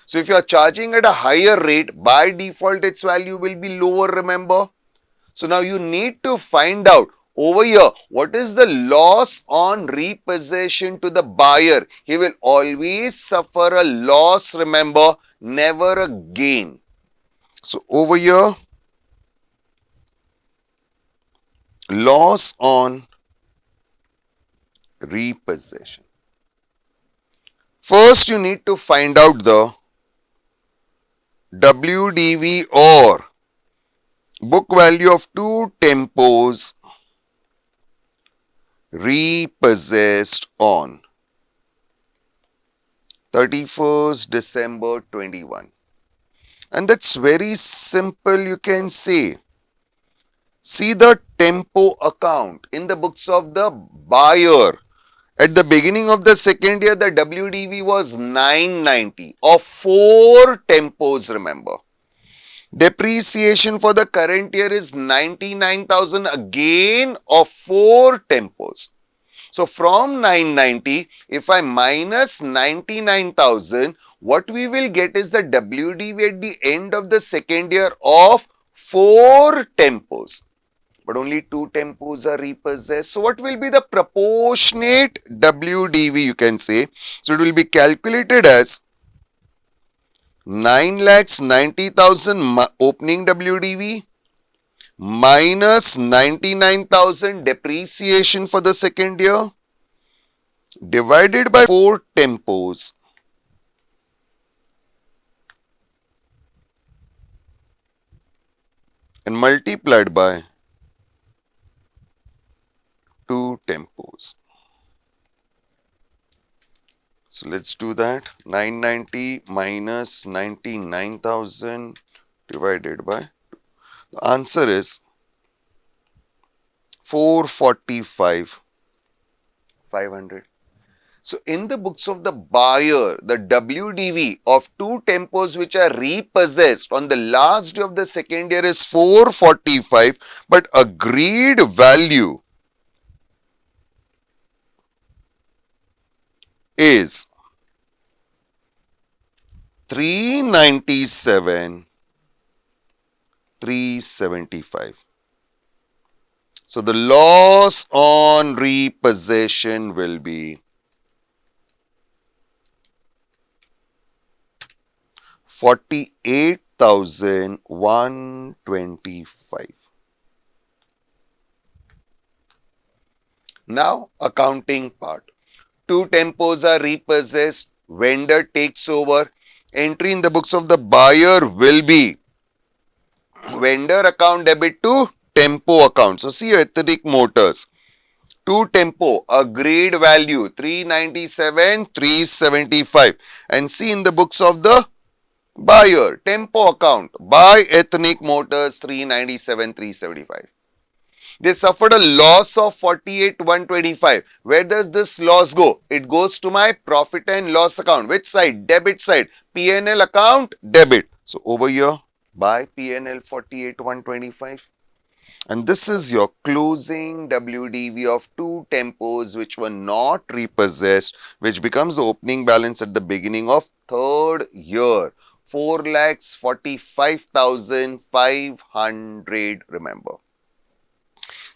So if you are charging at a higher rate, by default its value will be lower, remember. So now you need to find out over here what is the loss on repossession to the buyer. He will always suffer a loss, remember, never a gain. So over here, loss on repossession. First you need to find out the WDV or book value of two tempos repossessed on 31st December 21. And that's very simple, you can say. See the tempo account in the books of the buyer. At the beginning of the second year, the WDV was 990 of 4 tempos, remember. Depreciation for the current year is 99,000 again of 4 tempos. So from 990, if I minus 99,000, what we will get is the WDV at the end of the second year of 4 tempos. But only 2 tempos are repossessed. So what will be the proportionate WDV, you can say? So it will be calculated as 9,90,000 opening WDV minus 99,000 depreciation for the second year divided by 4 tempos and multiplied by 2 tempos. So let's do that. 990 minus 99,000 divided by 2. The answer is 445,500. So in the books of the buyer, the WDV of 2 tempos which are repossessed on the last day of the second year is 445, but agreed value is 397,375. So the loss on repossession will be 48,125. Now accounting part. 2 tempos are repossessed, vendor takes over. Entry in the books of the buyer will be vendor account debit to tempo account. So see Ethnic Motors, 2 tempo, agreed value 397,375, and see in the books of the buyer, tempo account by Ethnic Motors 397,375. They suffered a loss of 48,125. Where does this loss go? It goes to my profit and loss account. Which side? Debit side. P&L account, debit. So over here, by P&L 48,125. And this is your closing WDV of 2 tempos which were not repossessed, which becomes the opening balance at the beginning of third year. 4,45,500, remember.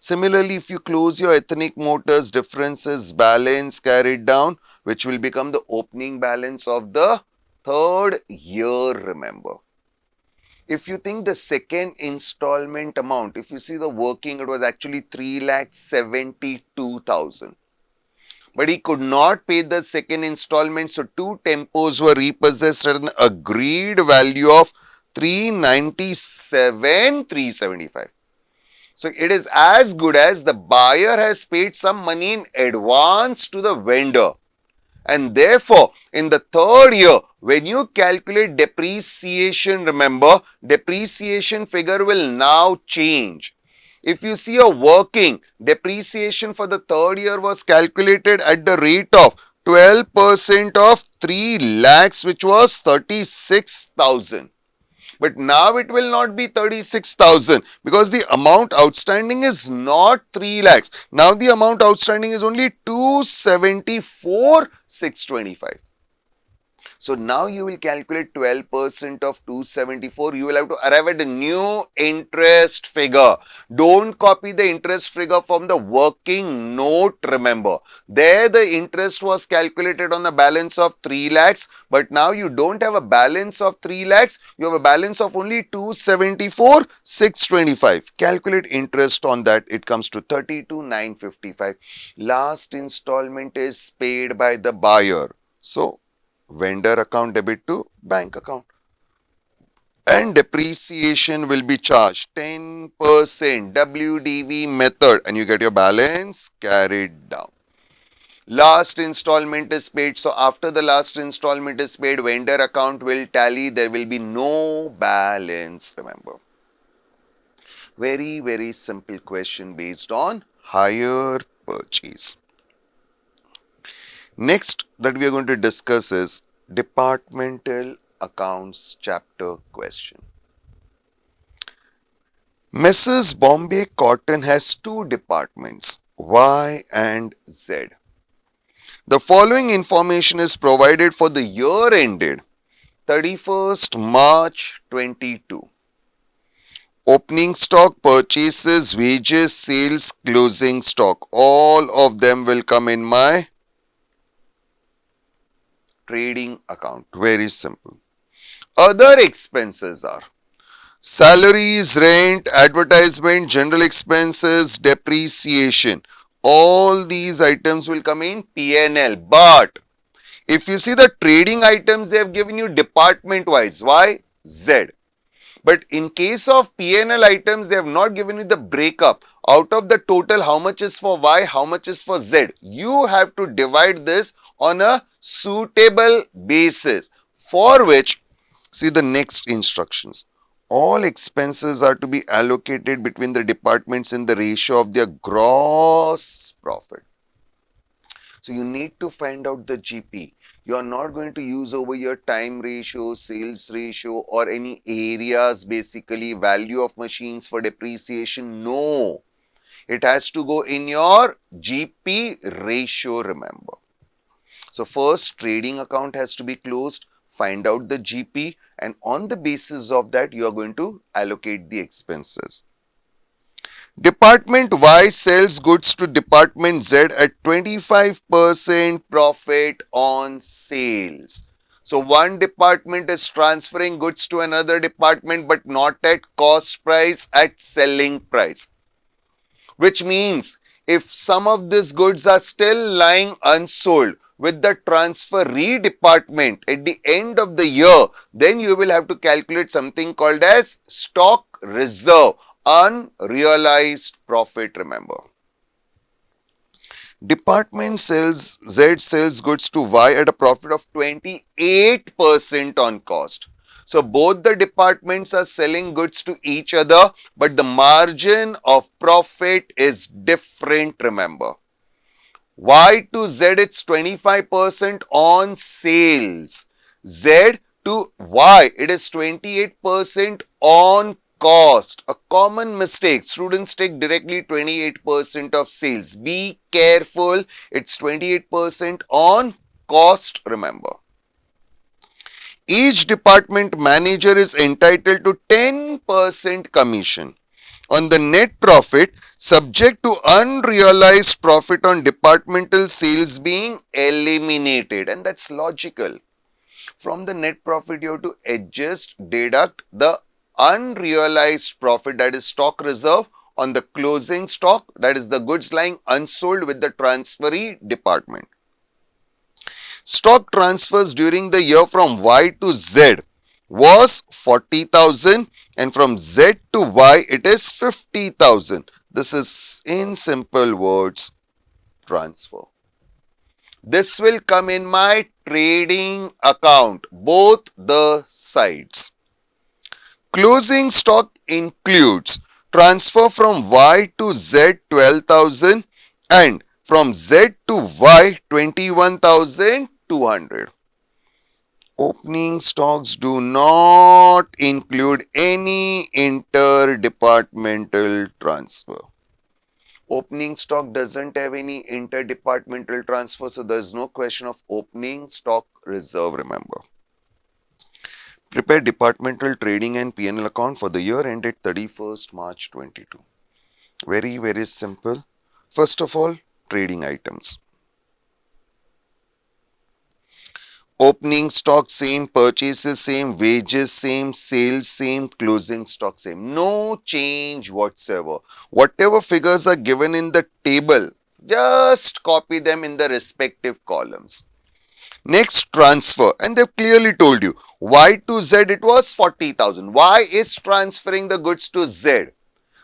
Similarly, if you close your Ethnic Motors differences balance carried down, which will become the opening balance of the third year, remember. If you think the second installment amount, if you see the working, it was actually 3,72,000. But he could not pay the second installment, so 2 tempos were repossessed at an agreed value of 397,375. So it is as good as the buyer has paid some money in advance to the vendor. And therefore, in the third year, when you calculate depreciation, remember, depreciation figure will now change. If you see a working depreciation for the third year was calculated at the rate of 12% of 3 lakhs, which was 36,000. But now it will not be 36,000 because the amount outstanding is not 3 lakhs. Now the amount outstanding is only 274,625. So now you will calculate 12% of 274. You will have to arrive at a new interest figure. Don't copy the interest figure from the working note, remember. There the interest was calculated on the balance of 3 lakhs. But now you don't have a balance of 3 lakhs. You have a balance of only 274,625. Calculate interest on that. It comes to 32,955. Last installment is paid by the buyer. So, vendor account debit to bank account. And depreciation will be charged 10% WDV method and you get your balance carried down. Last installment is paid. So after the last installment is paid, vendor account will tally. There will be no balance, remember. Very, very simple question based on hire purchase. Next that we are going to discuss is Departmental Accounts Chapter question. Messrs. Bombay Cotton has two departments, Y and Z. The following information is provided for the year ended 31st March 22. Opening stock, purchases, wages, sales, closing stock. All of them will come in my trading account. Very simple. Other expenses are salaries, rent, advertisement, general expenses, depreciation. All these items will come in P&L. But if you see the trading items, they have given you department wise. Y, Z. But in case of P&L items, they have not given you the breakup. Out of the total, how much is for Y, how much is for Z. You have to divide this on a suitable basis, for which, see the next instructions. All expenses are to be allocated between the departments in the ratio of their gross profit. So you need to find out the GP. You are not going to use over your time ratio, sales ratio or any areas, basically value of machines for depreciation. No, it has to go in your GP ratio, remember. So first trading account has to be closed, find out the GP and on the basis of that you are going to allocate the expenses. Department Y sells goods to Department Z at 25% profit on sales. So one department is transferring goods to another department but not at cost price, at selling price. Which means if some of these goods are still lying unsold with the transferee department at the end of the year, then you will have to calculate something called as stock reserve. Unrealized profit, remember. Department sells, Z sells goods to Y at a profit of 28% on cost. So both the departments are selling goods to each other, but the margin of profit is different, remember. Y to Z, it's 25% on sales. Z to Y, it is 28% on cost. A common mistake, students take directly 28% of sales. Be careful, it's 28% on cost, remember. Each department manager is entitled to 10% commission on the net profit subject to unrealized profit on departmental sales being eliminated, and that's logical. From the net profit you have to deduct the unrealized profit, that is stock reserve, on the closing stock, that is the goods lying unsold with the transferee department. Stock transfers during the year from Y to Z was 40,000 and from Z to Y it is 50,000. This is in simple words transfer. This will come in my trading account, both the sides. Closing stock includes transfer from Y to Z 12,000 and from Z to Y 21,200. Opening stocks do not include any interdepartmental transfer. Opening stock doesn't have any interdepartmental transfer, so there is no question of opening stock reserve, remember. Prepare departmental trading and P&L account for the year ended 31st March 22. Very simple. First of all, trading items. Opening stock same, purchases same, wages same, sales same, closing stock same. No change whatsoever. Whatever figures are given in the table, just copy them in the respective columns. Next, transfer, and they've clearly told you Y to Z it was 40,000. Y is transferring the goods to Z.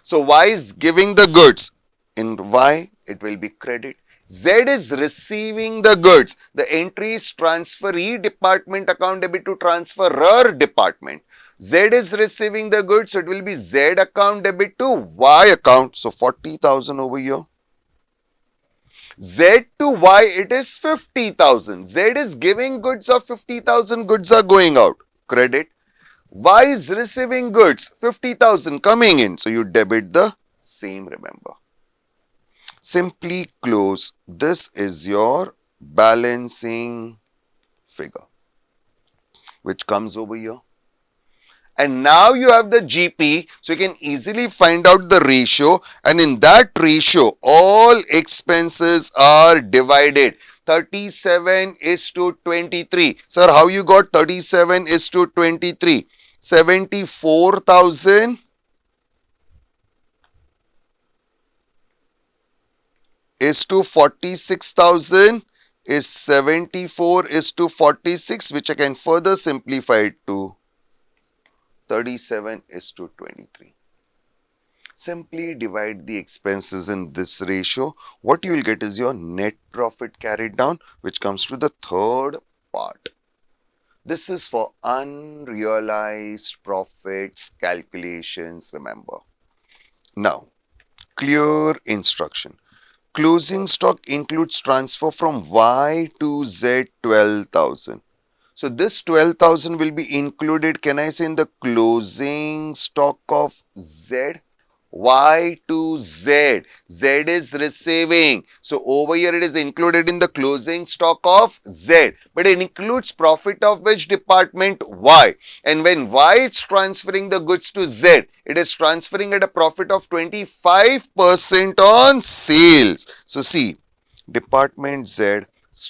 So Y is giving the goods. In Y it will be credit. Z is receiving the goods. The entry is transferee department account debit to transferor department. Z is receiving the goods, so it will be Z account debit to Y account. So 40,000 over here. Z to Y, it is 50,000. Z is giving goods of 50,000, goods are going out. Credit. Y is receiving goods, 50,000 coming in. So you debit the same, remember. Simply close. This is your balancing figure, which comes over here. And now you have the GP, so you can easily find out the ratio, and in that ratio, all expenses are divided. 37 is to 23. Sir, how you got 37 is to 23? 74,000 is to 46,000 is 74 is to 46, which I can further simplify it to 37 is to 23. Simply divide the expenses in this ratio. What you will get is your net profit carried down, which comes to the third part. This is for unrealized profits calculations, remember. Now, clear instruction. Closing stock includes transfer from Y to Z 12,000. So this 12,000 will be included, can I say, in the closing stock of Z? Y to Z. Z is receiving. So over here it is included in the closing stock of Z. But it includes profit of which department? Y. And when Y is transferring the goods to Z, it is transferring at a profit of 25% on sales. So see, Department Z,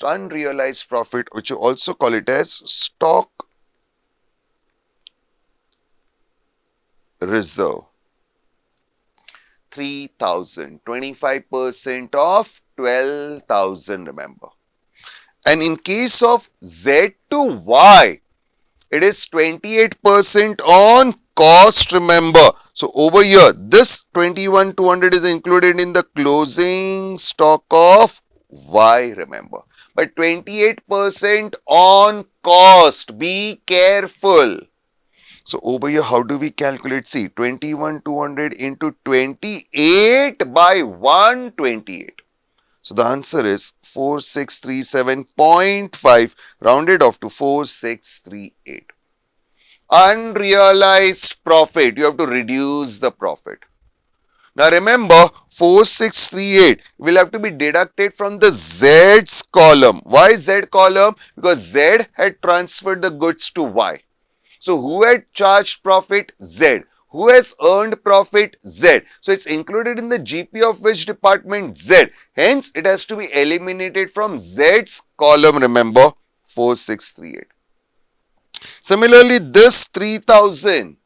unrealized profit, which you also call it as stock reserve. 3,000, 25% of 12,000, remember. And in case of Z to Y, it is 28% on cost, remember. So over here, this 21,200 is included in the closing stock of Y, remember. But 28% on cost, be careful. So over here, how do we calculate? See, 21,200 into 28 by 128. So the answer is 4637.5, rounded off to 4638. Unrealized profit, you have to reduce the profit. Now remember, 4638 will have to be deducted from the Z's column. Why Z column? Because Z had transferred the goods to Y. So who had charged profit? Z. Who has earned profit? Z. So it's included in the GP of which department? Z. Hence, it has to be eliminated from Z's column, remember, 4638. Similarly, this 3,000,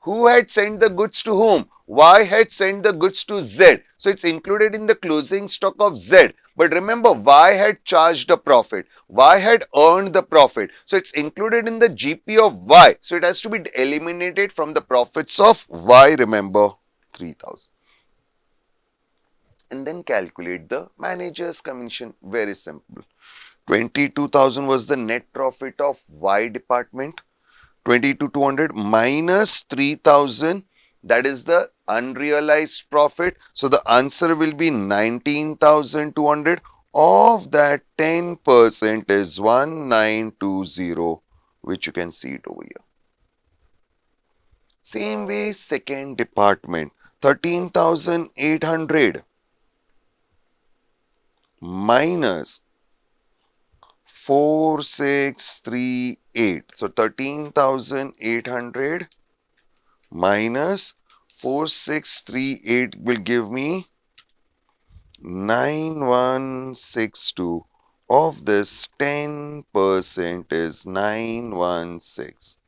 who had sent the goods to whom? Y had sent the goods to Z. So it's included in the closing stock of Z. But remember, Y had charged a profit. Y had earned the profit. So it's included in the GP of Y. So it has to be eliminated from the profits of Y, remember, 3,000. And then calculate the manager's commission. Very simple. 22,000 was the net profit of Y department. 22,200 minus 3,000, that is the unrealized profit. So the answer will be 19,200. Of that, 10% is 1920, which you can see it over here. Same way, second department, 13,800 minus 4638. So 13,800 minus 4638 will give me 9162. Of this, 10% is 916.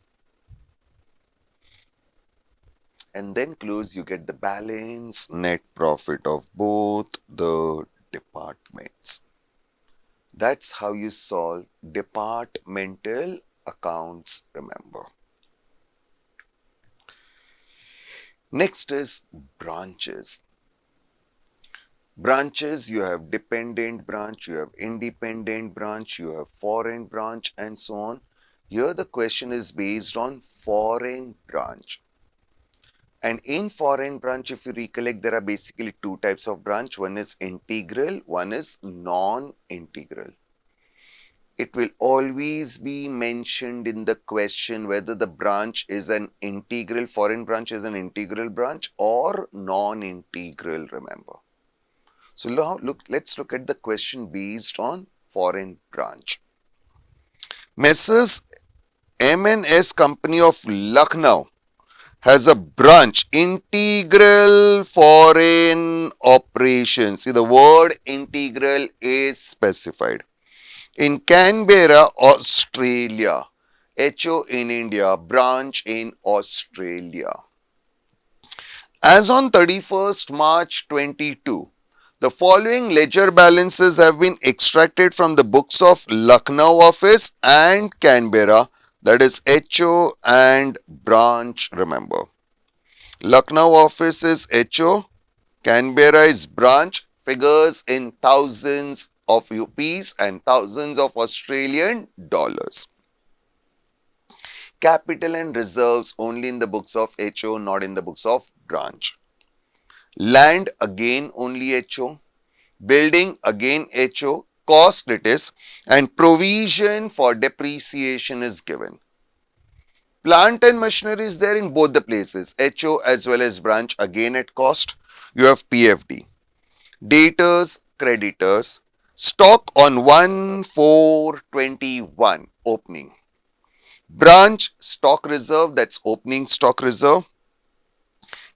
And then close, you get the balance net profit of both the departments. That's how you solve departmental accounts, remember. Next is branches. Branches, you have dependent branch, you have independent branch, you have foreign branch, and so on. Here the question is based on foreign branch. And in foreign branch, if you recollect, there are basically two types of branch. One is integral, one is non-integral. It will always be mentioned in the question whether the branch is an integral, foreign branch is an integral branch or non-integral, remember. So now let's look at the question based on foreign branch. Messrs. M&S Company of Lucknow has a branch, integral foreign operations. See, the word integral is specified. In Canberra, Australia. HO in India, branch in Australia. As on 31st March 22, the following ledger balances have been extracted from the books of Lucknow office and Canberra, that is HO and branch, remember. Lucknow office is HO, Canberra is branch, figures in thousands of rupees and thousands of Australian dollars. Capital and reserves only in the books of HO, not in the books of branch. Land again only HO, building again HO, cost it is, and provision for depreciation is given. Plant and machinery is there in both the places, HO as well as branch, again at cost. You have PFD. Debtors, creditors, stock on 1/4/21 opening. Branch stock reserve, that's opening stock reserve.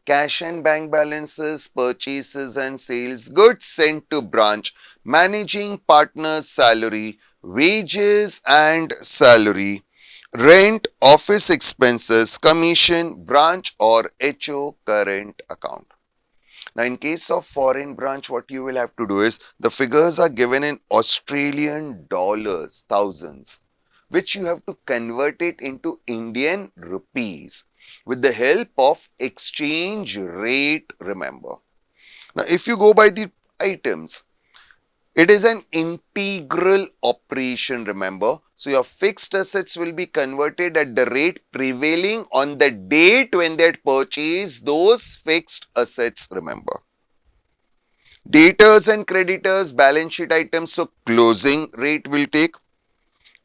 Cash and bank balances, purchases and sales, goods sent to branch, managing partner's salary, wages and salary, rent, office expenses, commission, branch or HO current account. Now, in case of foreign branch, what you will have to do is, the figures are given in Australian dollars, thousands, which you have to convert it into Indian rupees with the help of exchange rate, remember. Now, if you go by the items, it is an integral operation, remember. So, your fixed assets will be converted at the rate prevailing on the date when they had purchased those fixed assets, remember. Debtors and creditors, balance sheet items, so closing rate will take.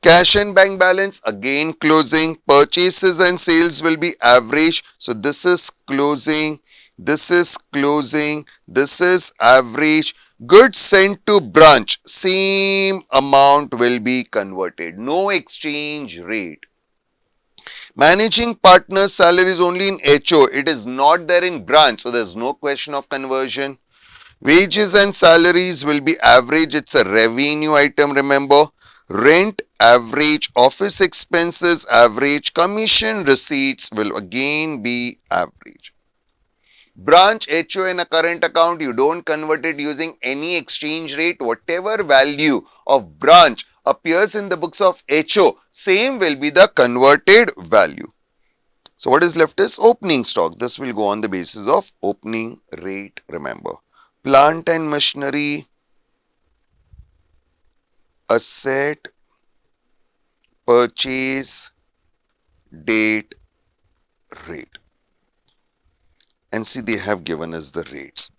Cash and bank balance, again closing. Purchases and sales will be average. So this is closing, this is closing, this is average. Goods sent to branch, same amount will be converted. No exchange rate. Managing partner's salary is only in HO. It is not there in branch. So there is no question of conversion. Wages and salaries will be average. It's a revenue item, remember. Rent, average. Office expenses, average. Commission receipts will again be average. Branch HO in a current account, you don't convert it using any exchange rate. Whatever value of branch appears in the books of HO, same will be the converted value. So what is left is opening stock. This will go on the basis of opening rate, remember. Plant and machinery, asset purchase date rate. And see, they have given us the rates.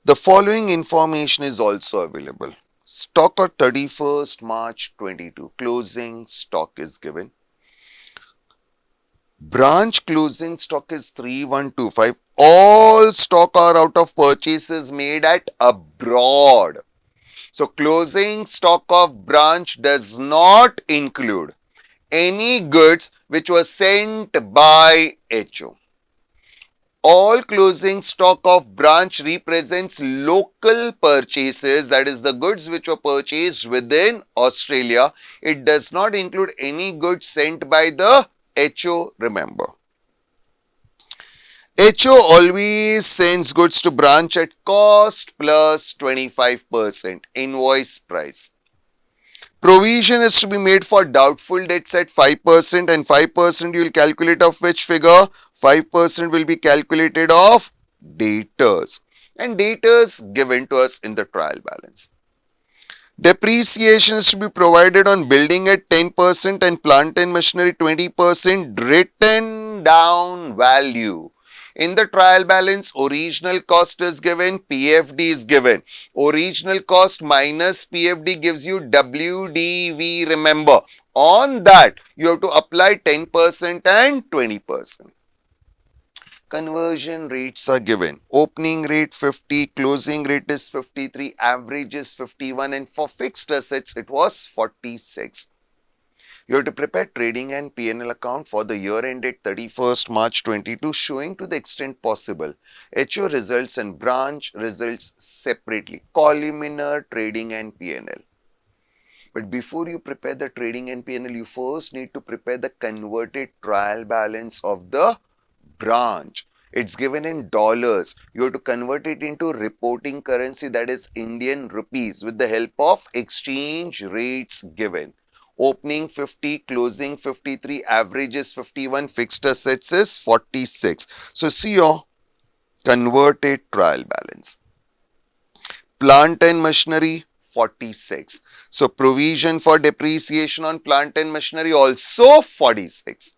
The following information is also available. Stock on 31st March 22. Closing stock is given. Branch closing stock is 3125. All stock are out of purchases made at abroad. So closing stock of branch does not include any goods which were sent by HO. All closing stock of branch represents local purchases, that is the goods which were purchased within Australia. It does not include any goods sent by the HO, remember. HO always sends goods to branch at cost plus 25% invoice price. Provision is to be made for doubtful debts at 5% and 5% you will calculate of which figure? 5% will be calculated of debtors and debtors given to us in the trial balance. Depreciation is to be provided on building at 10% and plant and machinery 20% written down value. In the trial balance, original cost is given, PFD is given. Original cost minus PFD gives you WDV, remember. On that, you have to apply 10% and 20%. Conversion rates are given. Opening rate 50, closing rate is 53, average is 51 and for fixed assets it was 46. You have to prepare trading and P&L account for the year ended 31st March 22 showing to the extent possible HO results and branch results separately, columnar trading and P&L. But before you prepare the trading and P&L, you first need to prepare the converted trial balance of the branch. It's given in dollars. You have to convert it into reporting currency, that is Indian rupees, with the help of exchange rates given. Opening 50, closing 53, average is 51, fixed assets is 46. So see your converted trial balance. Plant and machinery 46. So provision for depreciation on plant and machinery also 46.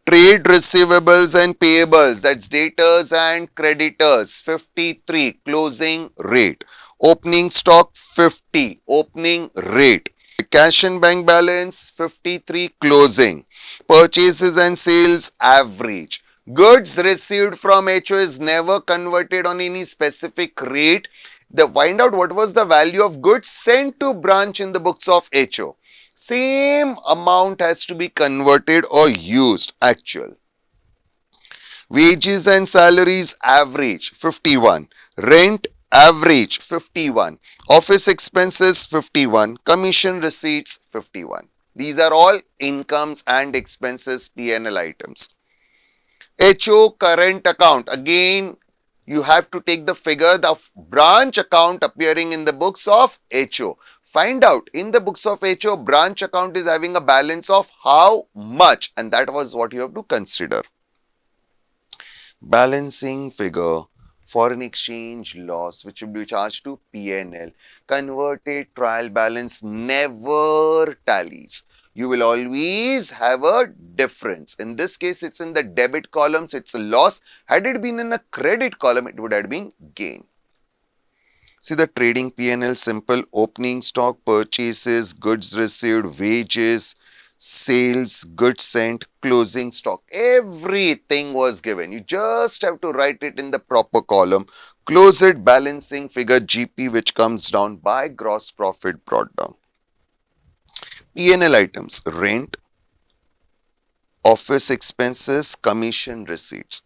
Trade receivables and payables, that's debtors and creditors 53, closing rate. Opening stock 50, opening rate. Cash and bank balance 53, closing. Purchases and sales average. Goods received from HO is never converted on any specific rate. Find out what was the value of goods sent to branch in the books of HO. Same amount has to be converted or used, actual. Wages and salaries average 51. Rent average 51. Office expenses 51. Commission receipts 51. These are all incomes and expenses P&L items. HO current account, again you have to take the figure of branch account appearing in the books of HO. Find out in the books of HO branch account is having a balance of how much, and that was what you have to consider. Balancing figure, foreign exchange loss which will be charged to P&L. Converted trial balance never tallies. You will always have a difference. In this case, it's in the debit columns, it's a loss. Had it been in a credit column, it would have been gain. See the trading P&L, simple. Opening stock, purchases, goods received, wages, sales, goods sent, closing stock. Everything was given. You just have to write it in the proper column. Close it, balancing figure GP, which comes down by gross profit brought down. P&L items, rent, office expenses, commission receipts.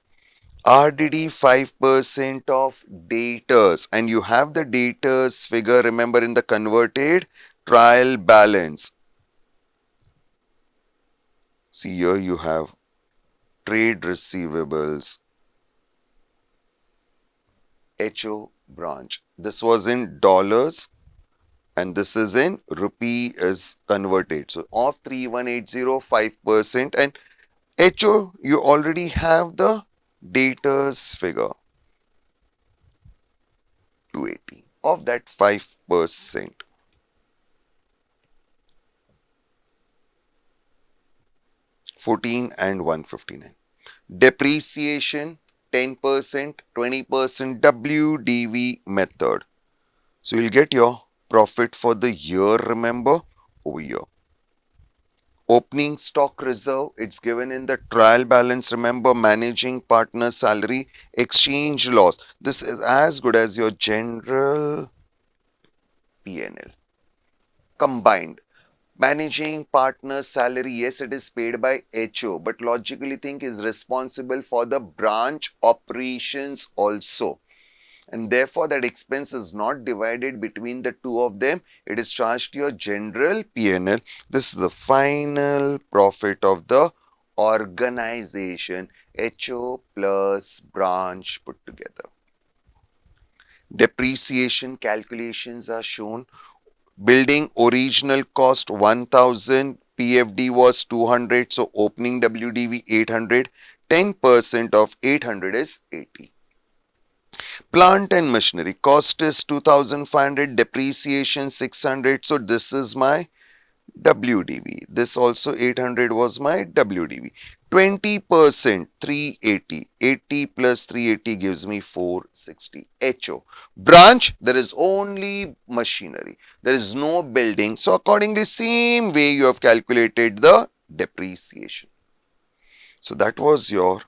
RDD 5% of debtors, and you have the debtors figure, remember, in the converted trial balance. See here you have trade receivables, HO branch. This was in dollars and this is in rupee is converted. So of 3180, 5%, and HO you already have the debtors figure 280 of that 5%. 14 and 159. Depreciation 10%, 20% WDV method. So you'll get your profit for the year, remember, over here. Opening stock reserve, it's given in the trial balance, remember, managing partner salary, exchange loss. This is as good as your general P&L. Combined. Managing partner salary, yes, it is paid by HO, but logically think is responsible for the branch operations also. And therefore that expense is not divided between the two of them. It is charged to your general P&L. This is the final profit of the organization, HO plus branch put together. Depreciation calculations are shown. Building original cost 1000, PFD was 200, so opening WDV 800, 10% of 800 is 80. Plant and machinery cost is 2500, depreciation 600, so this is my WDV. This also 800 was my WDV. 20% 380. 80 plus 380 gives me 460. HO. Branch, there is only machinery. There is no building. So accordingly, same way you have calculated the depreciation. So that was your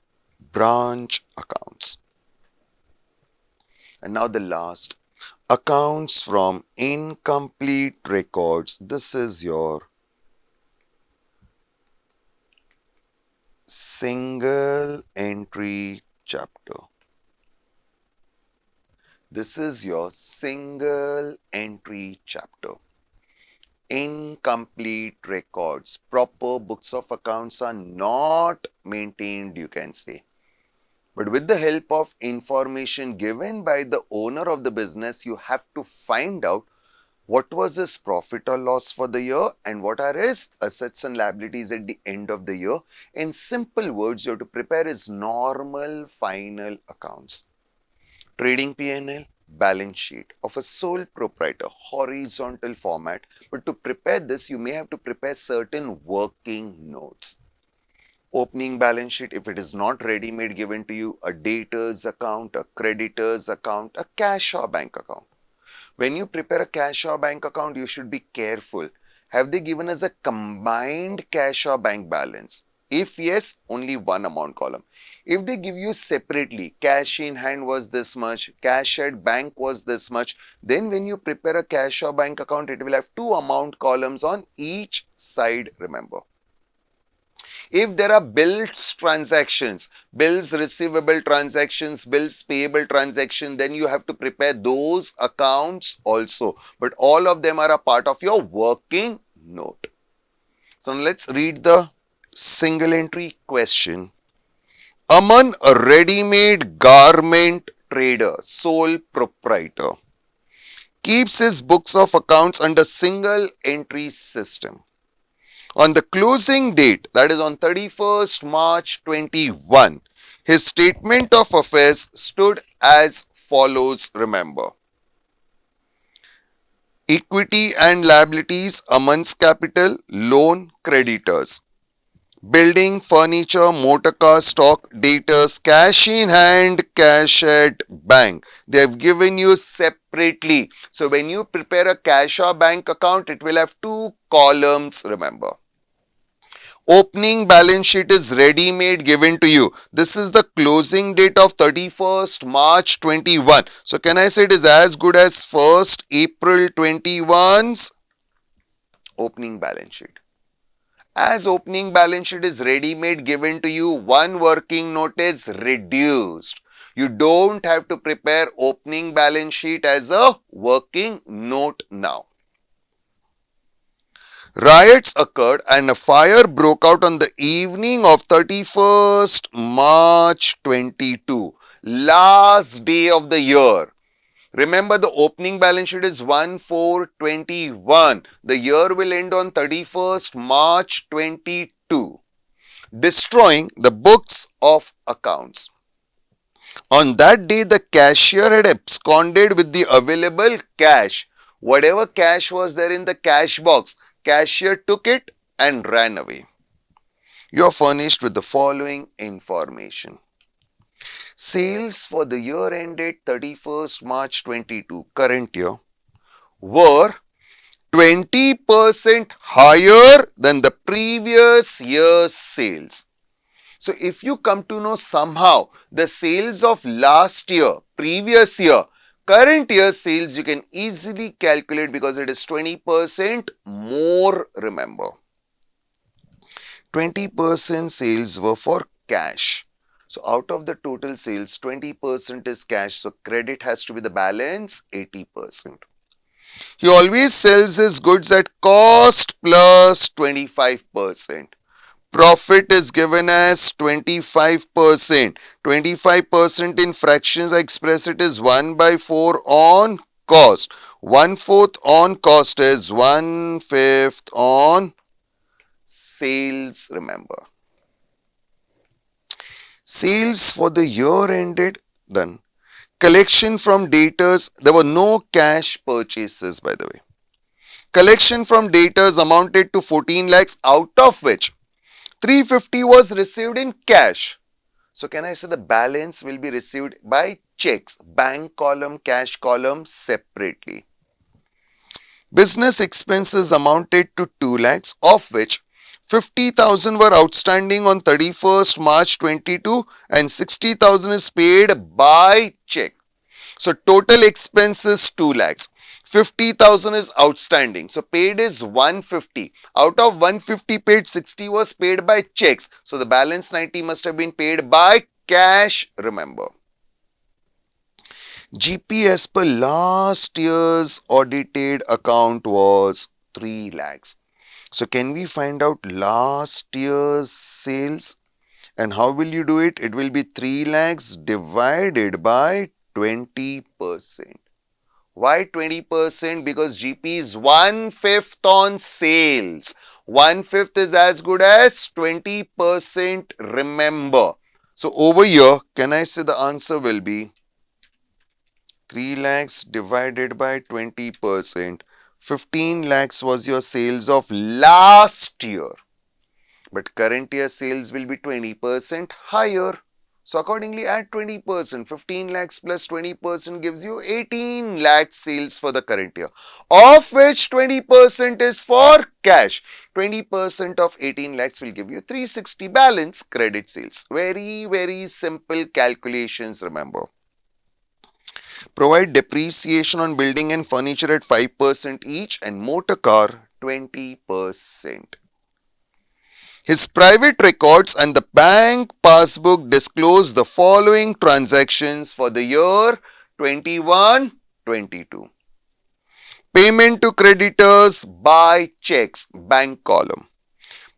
branch accounts. And now the last. Accounts from incomplete records. This is your single entry chapter. This is your single entry chapter. Incomplete records. Proper books of accounts are not maintained, you can say. But with the help of information given by the owner of the business, you have to find out what was his profit or loss for the year and what are his assets and liabilities at the end of the year. In simple words, you have to prepare his normal final accounts. Trading P&L, balance sheet of a sole proprietor, horizontal format. But to prepare this, you may have to prepare certain working notes. Opening balance sheet, if it is not ready-made given to you, a debtor's account, a creditor's account, a cash or bank account. When you prepare a cash or bank account, you should be careful. Have they given us a combined cash or bank balance? If yes, only one amount column. If they give you separately, cash in hand was this much, cash at bank was this much, then when you prepare a cash or bank account, it will have two amount columns on each side, remember. If there are bills transactions, bills receivable transactions, bills payable transaction, then you have to prepare those accounts also. But all of them are a part of your working note. So let's read the single entry question. Aman, a ready-made garment trader, sole proprietor, keeps his books of accounts under single entry system. On the closing date, that is on 31st March 21, his statement of affairs stood as follows, remember. Equity and liabilities, Aman's capital, loan, creditors. Building, furniture, motor car, stock, debtors, cash in hand, cash at bank. They have given you separately. So when you prepare a cash or bank account, it will have two columns, remember. Opening balance sheet is ready-made given to you. This is the closing date of 31st March 21. So can I say it is as good as 1st April 21's opening balance sheet? As opening balance sheet is ready-made given to you, one working note is reduced. You don't have to prepare opening balance sheet as a working note now. Riots occurred and a fire broke out on the evening of 31st March 22, last day of the year. Remember, the opening balance sheet is 1/4/21. The year will end on 31st March 22, destroying the books of accounts. On that day, the cashier had absconded with the available cash. Whatever cash was there in the cash box, cashier took it and ran away. You are furnished with the following information. Sales for the year ended 31st March 22, current year, were 20% higher than the previous year's sales. So if you come to know somehow the sales of last year, previous year, current year sales, you can easily calculate because it is 20% more, remember. 20% sales were for cash. So out of the total sales, 20% is cash. So credit has to be the balance, 80%. He always sells his goods at cost plus 25%. Profit is given as 25%. 25% in fractions, I express it as 1 by 4 on cost. 1/4 on cost is 1/5 on sales, remember. Sales for the year ended, done. Collection from debtors, there were no cash purchases, by the way. Collection from debtors amounted to 14 lakhs, out of which 350 was received in cash. So can I say the balance will be received by checks, bank column, cash column separately. Business expenses amounted to 2 lakhs, of which 50,000 were outstanding on 31st March 22 and 60,000 is paid by check. So total expenses 2 lakhs. 50,000 is outstanding. So paid is 150. Out of 150 paid, 60 was paid by checks. So the balance 90 must have been paid by cash, remember. GP as per last year's audited account was 3 lakhs. So can we find out last year's sales? And how will you do it? It will be 3 lakhs divided by 20%. Why 20%? Because GP is 1/5 on sales. 1/5 is as good as 20%, remember. So over here, can I say the answer will be 3 lakhs divided by 20%. 15 lakhs was your sales of last year. But current year sales will be 20% higher. So accordingly add 20%. 15 lakhs plus 20% gives you 18 lakhs sales for the current year. Of which 20% is for cash. 20% of 18 lakhs will give you 360 balance credit sales. Very, very simple calculations, remember. Provide depreciation on building and furniture at 5% each and motor car 20%. His private records and the bank passbook disclose the following transactions for the year 21-22. Payment to creditors by checks, bank column.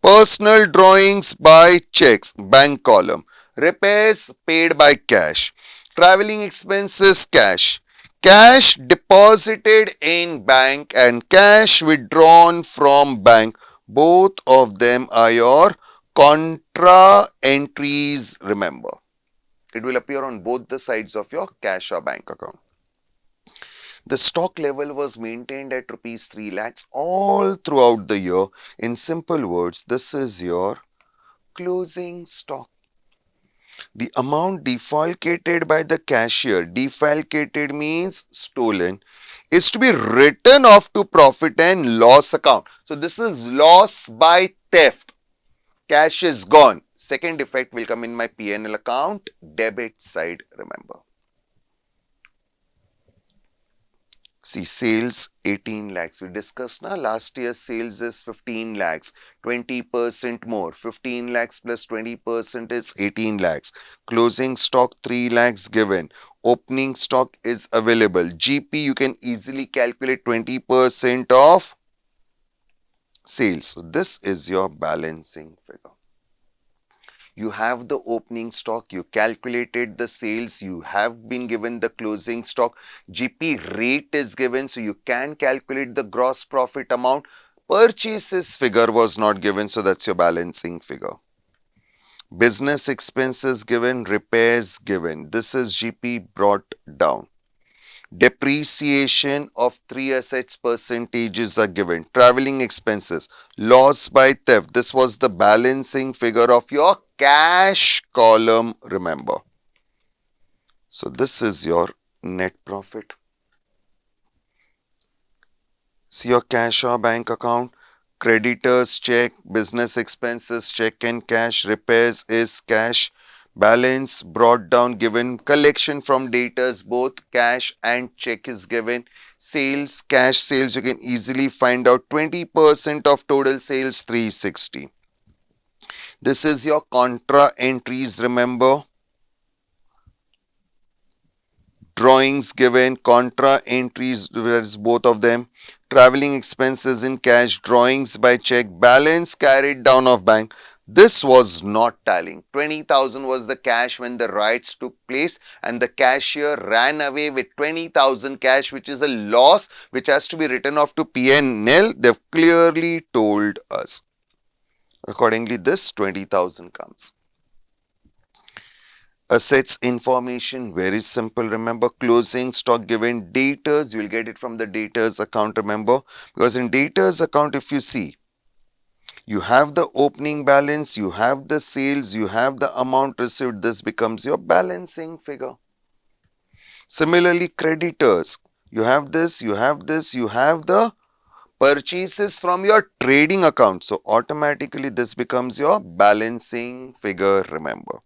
Personal drawings by checks, bank column. Repairs paid by cash. Traveling expenses, cash. Cash deposited in bank and cash withdrawn from bank. Both of them are your contra entries, remember. It will appear on both the sides of your cash or bank account. The stock level was maintained at rupees 3 lakhs all throughout the year. In simple words, this is your closing stock. The amount defalcated by the cashier, defalcated means stolen, is to be written off to profit and loss account. So this is loss by theft. Cash is gone. Second effect will come in my P&L account, debit side, remember. See, sales 18 lakhs. We discussed now last year's sales is 15 lakhs. 20% more. 15 lakhs plus 20% is 18 lakhs. Closing stock 3 lakhs given. Opening stock is available. GP you can easily calculate 20% of sales. So this is your balancing figure. You have the opening stock, you calculated the sales, you have been given the closing stock, GP rate is given, so you can calculate the gross profit amount. Purchases figure was not given, so that's your balancing figure. Business expenses given, repairs given. This is GP brought down. Depreciation of 3 assets percentages are given. Traveling expenses, loss by theft. This was the balancing figure of your cash column, remember. So this is your net profit. See your cash or bank account. Creditors check, business expenses check and cash, repairs is cash, balance brought down given, collection from debtors both cash and check is given, sales, cash sales you can easily find out 20% of total sales 360. This is your contra entries, remember. Drawings given, contra entries, there's both of them. Traveling expenses in cash, drawings by check, balance carried down of bank. This was not tallying. 20,000 was the cash when the riots took place and the cashier ran away with 20,000 cash, which is a loss which has to be written off to P&L. They've clearly told us. Accordingly, this 20,000 comes. Assets information, very simple. Remember, closing stock given, debtors, you will get it from the debtors account, remember, because in debtors account, if you see, you have the opening balance, you have the sales, you have the amount received, this becomes your balancing figure. Similarly, creditors, you have this, you have this, you have the purchases from your trading account, so automatically this becomes your balancing figure, remember.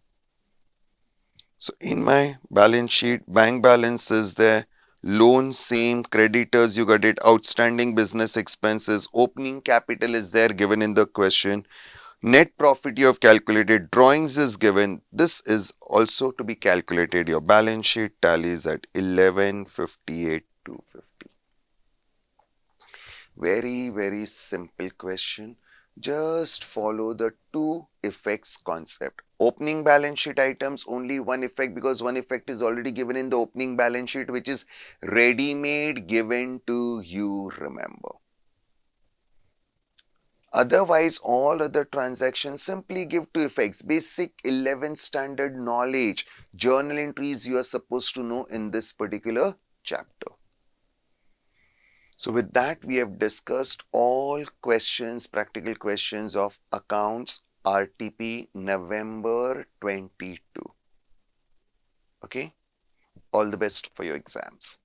So in my balance sheet, bank balance is there, loan same, creditors you got it, outstanding business expenses, opening capital is there given in the question, net profit you have calculated, drawings is given, this is also to be calculated. Your balance sheet tallies at 1158,250. Very simple question. Just follow the two effects concept. Opening balance sheet items, only one effect because one effect is already given in the opening balance sheet, which is ready-made given to you, remember. Otherwise, all other transactions simply give two effects. Basic 11 standard knowledge, journal entries you are supposed to know in this particular chapter. So with that, we have discussed all questions, practical questions of accounts RTP November 22. Okay, all the best for your exams.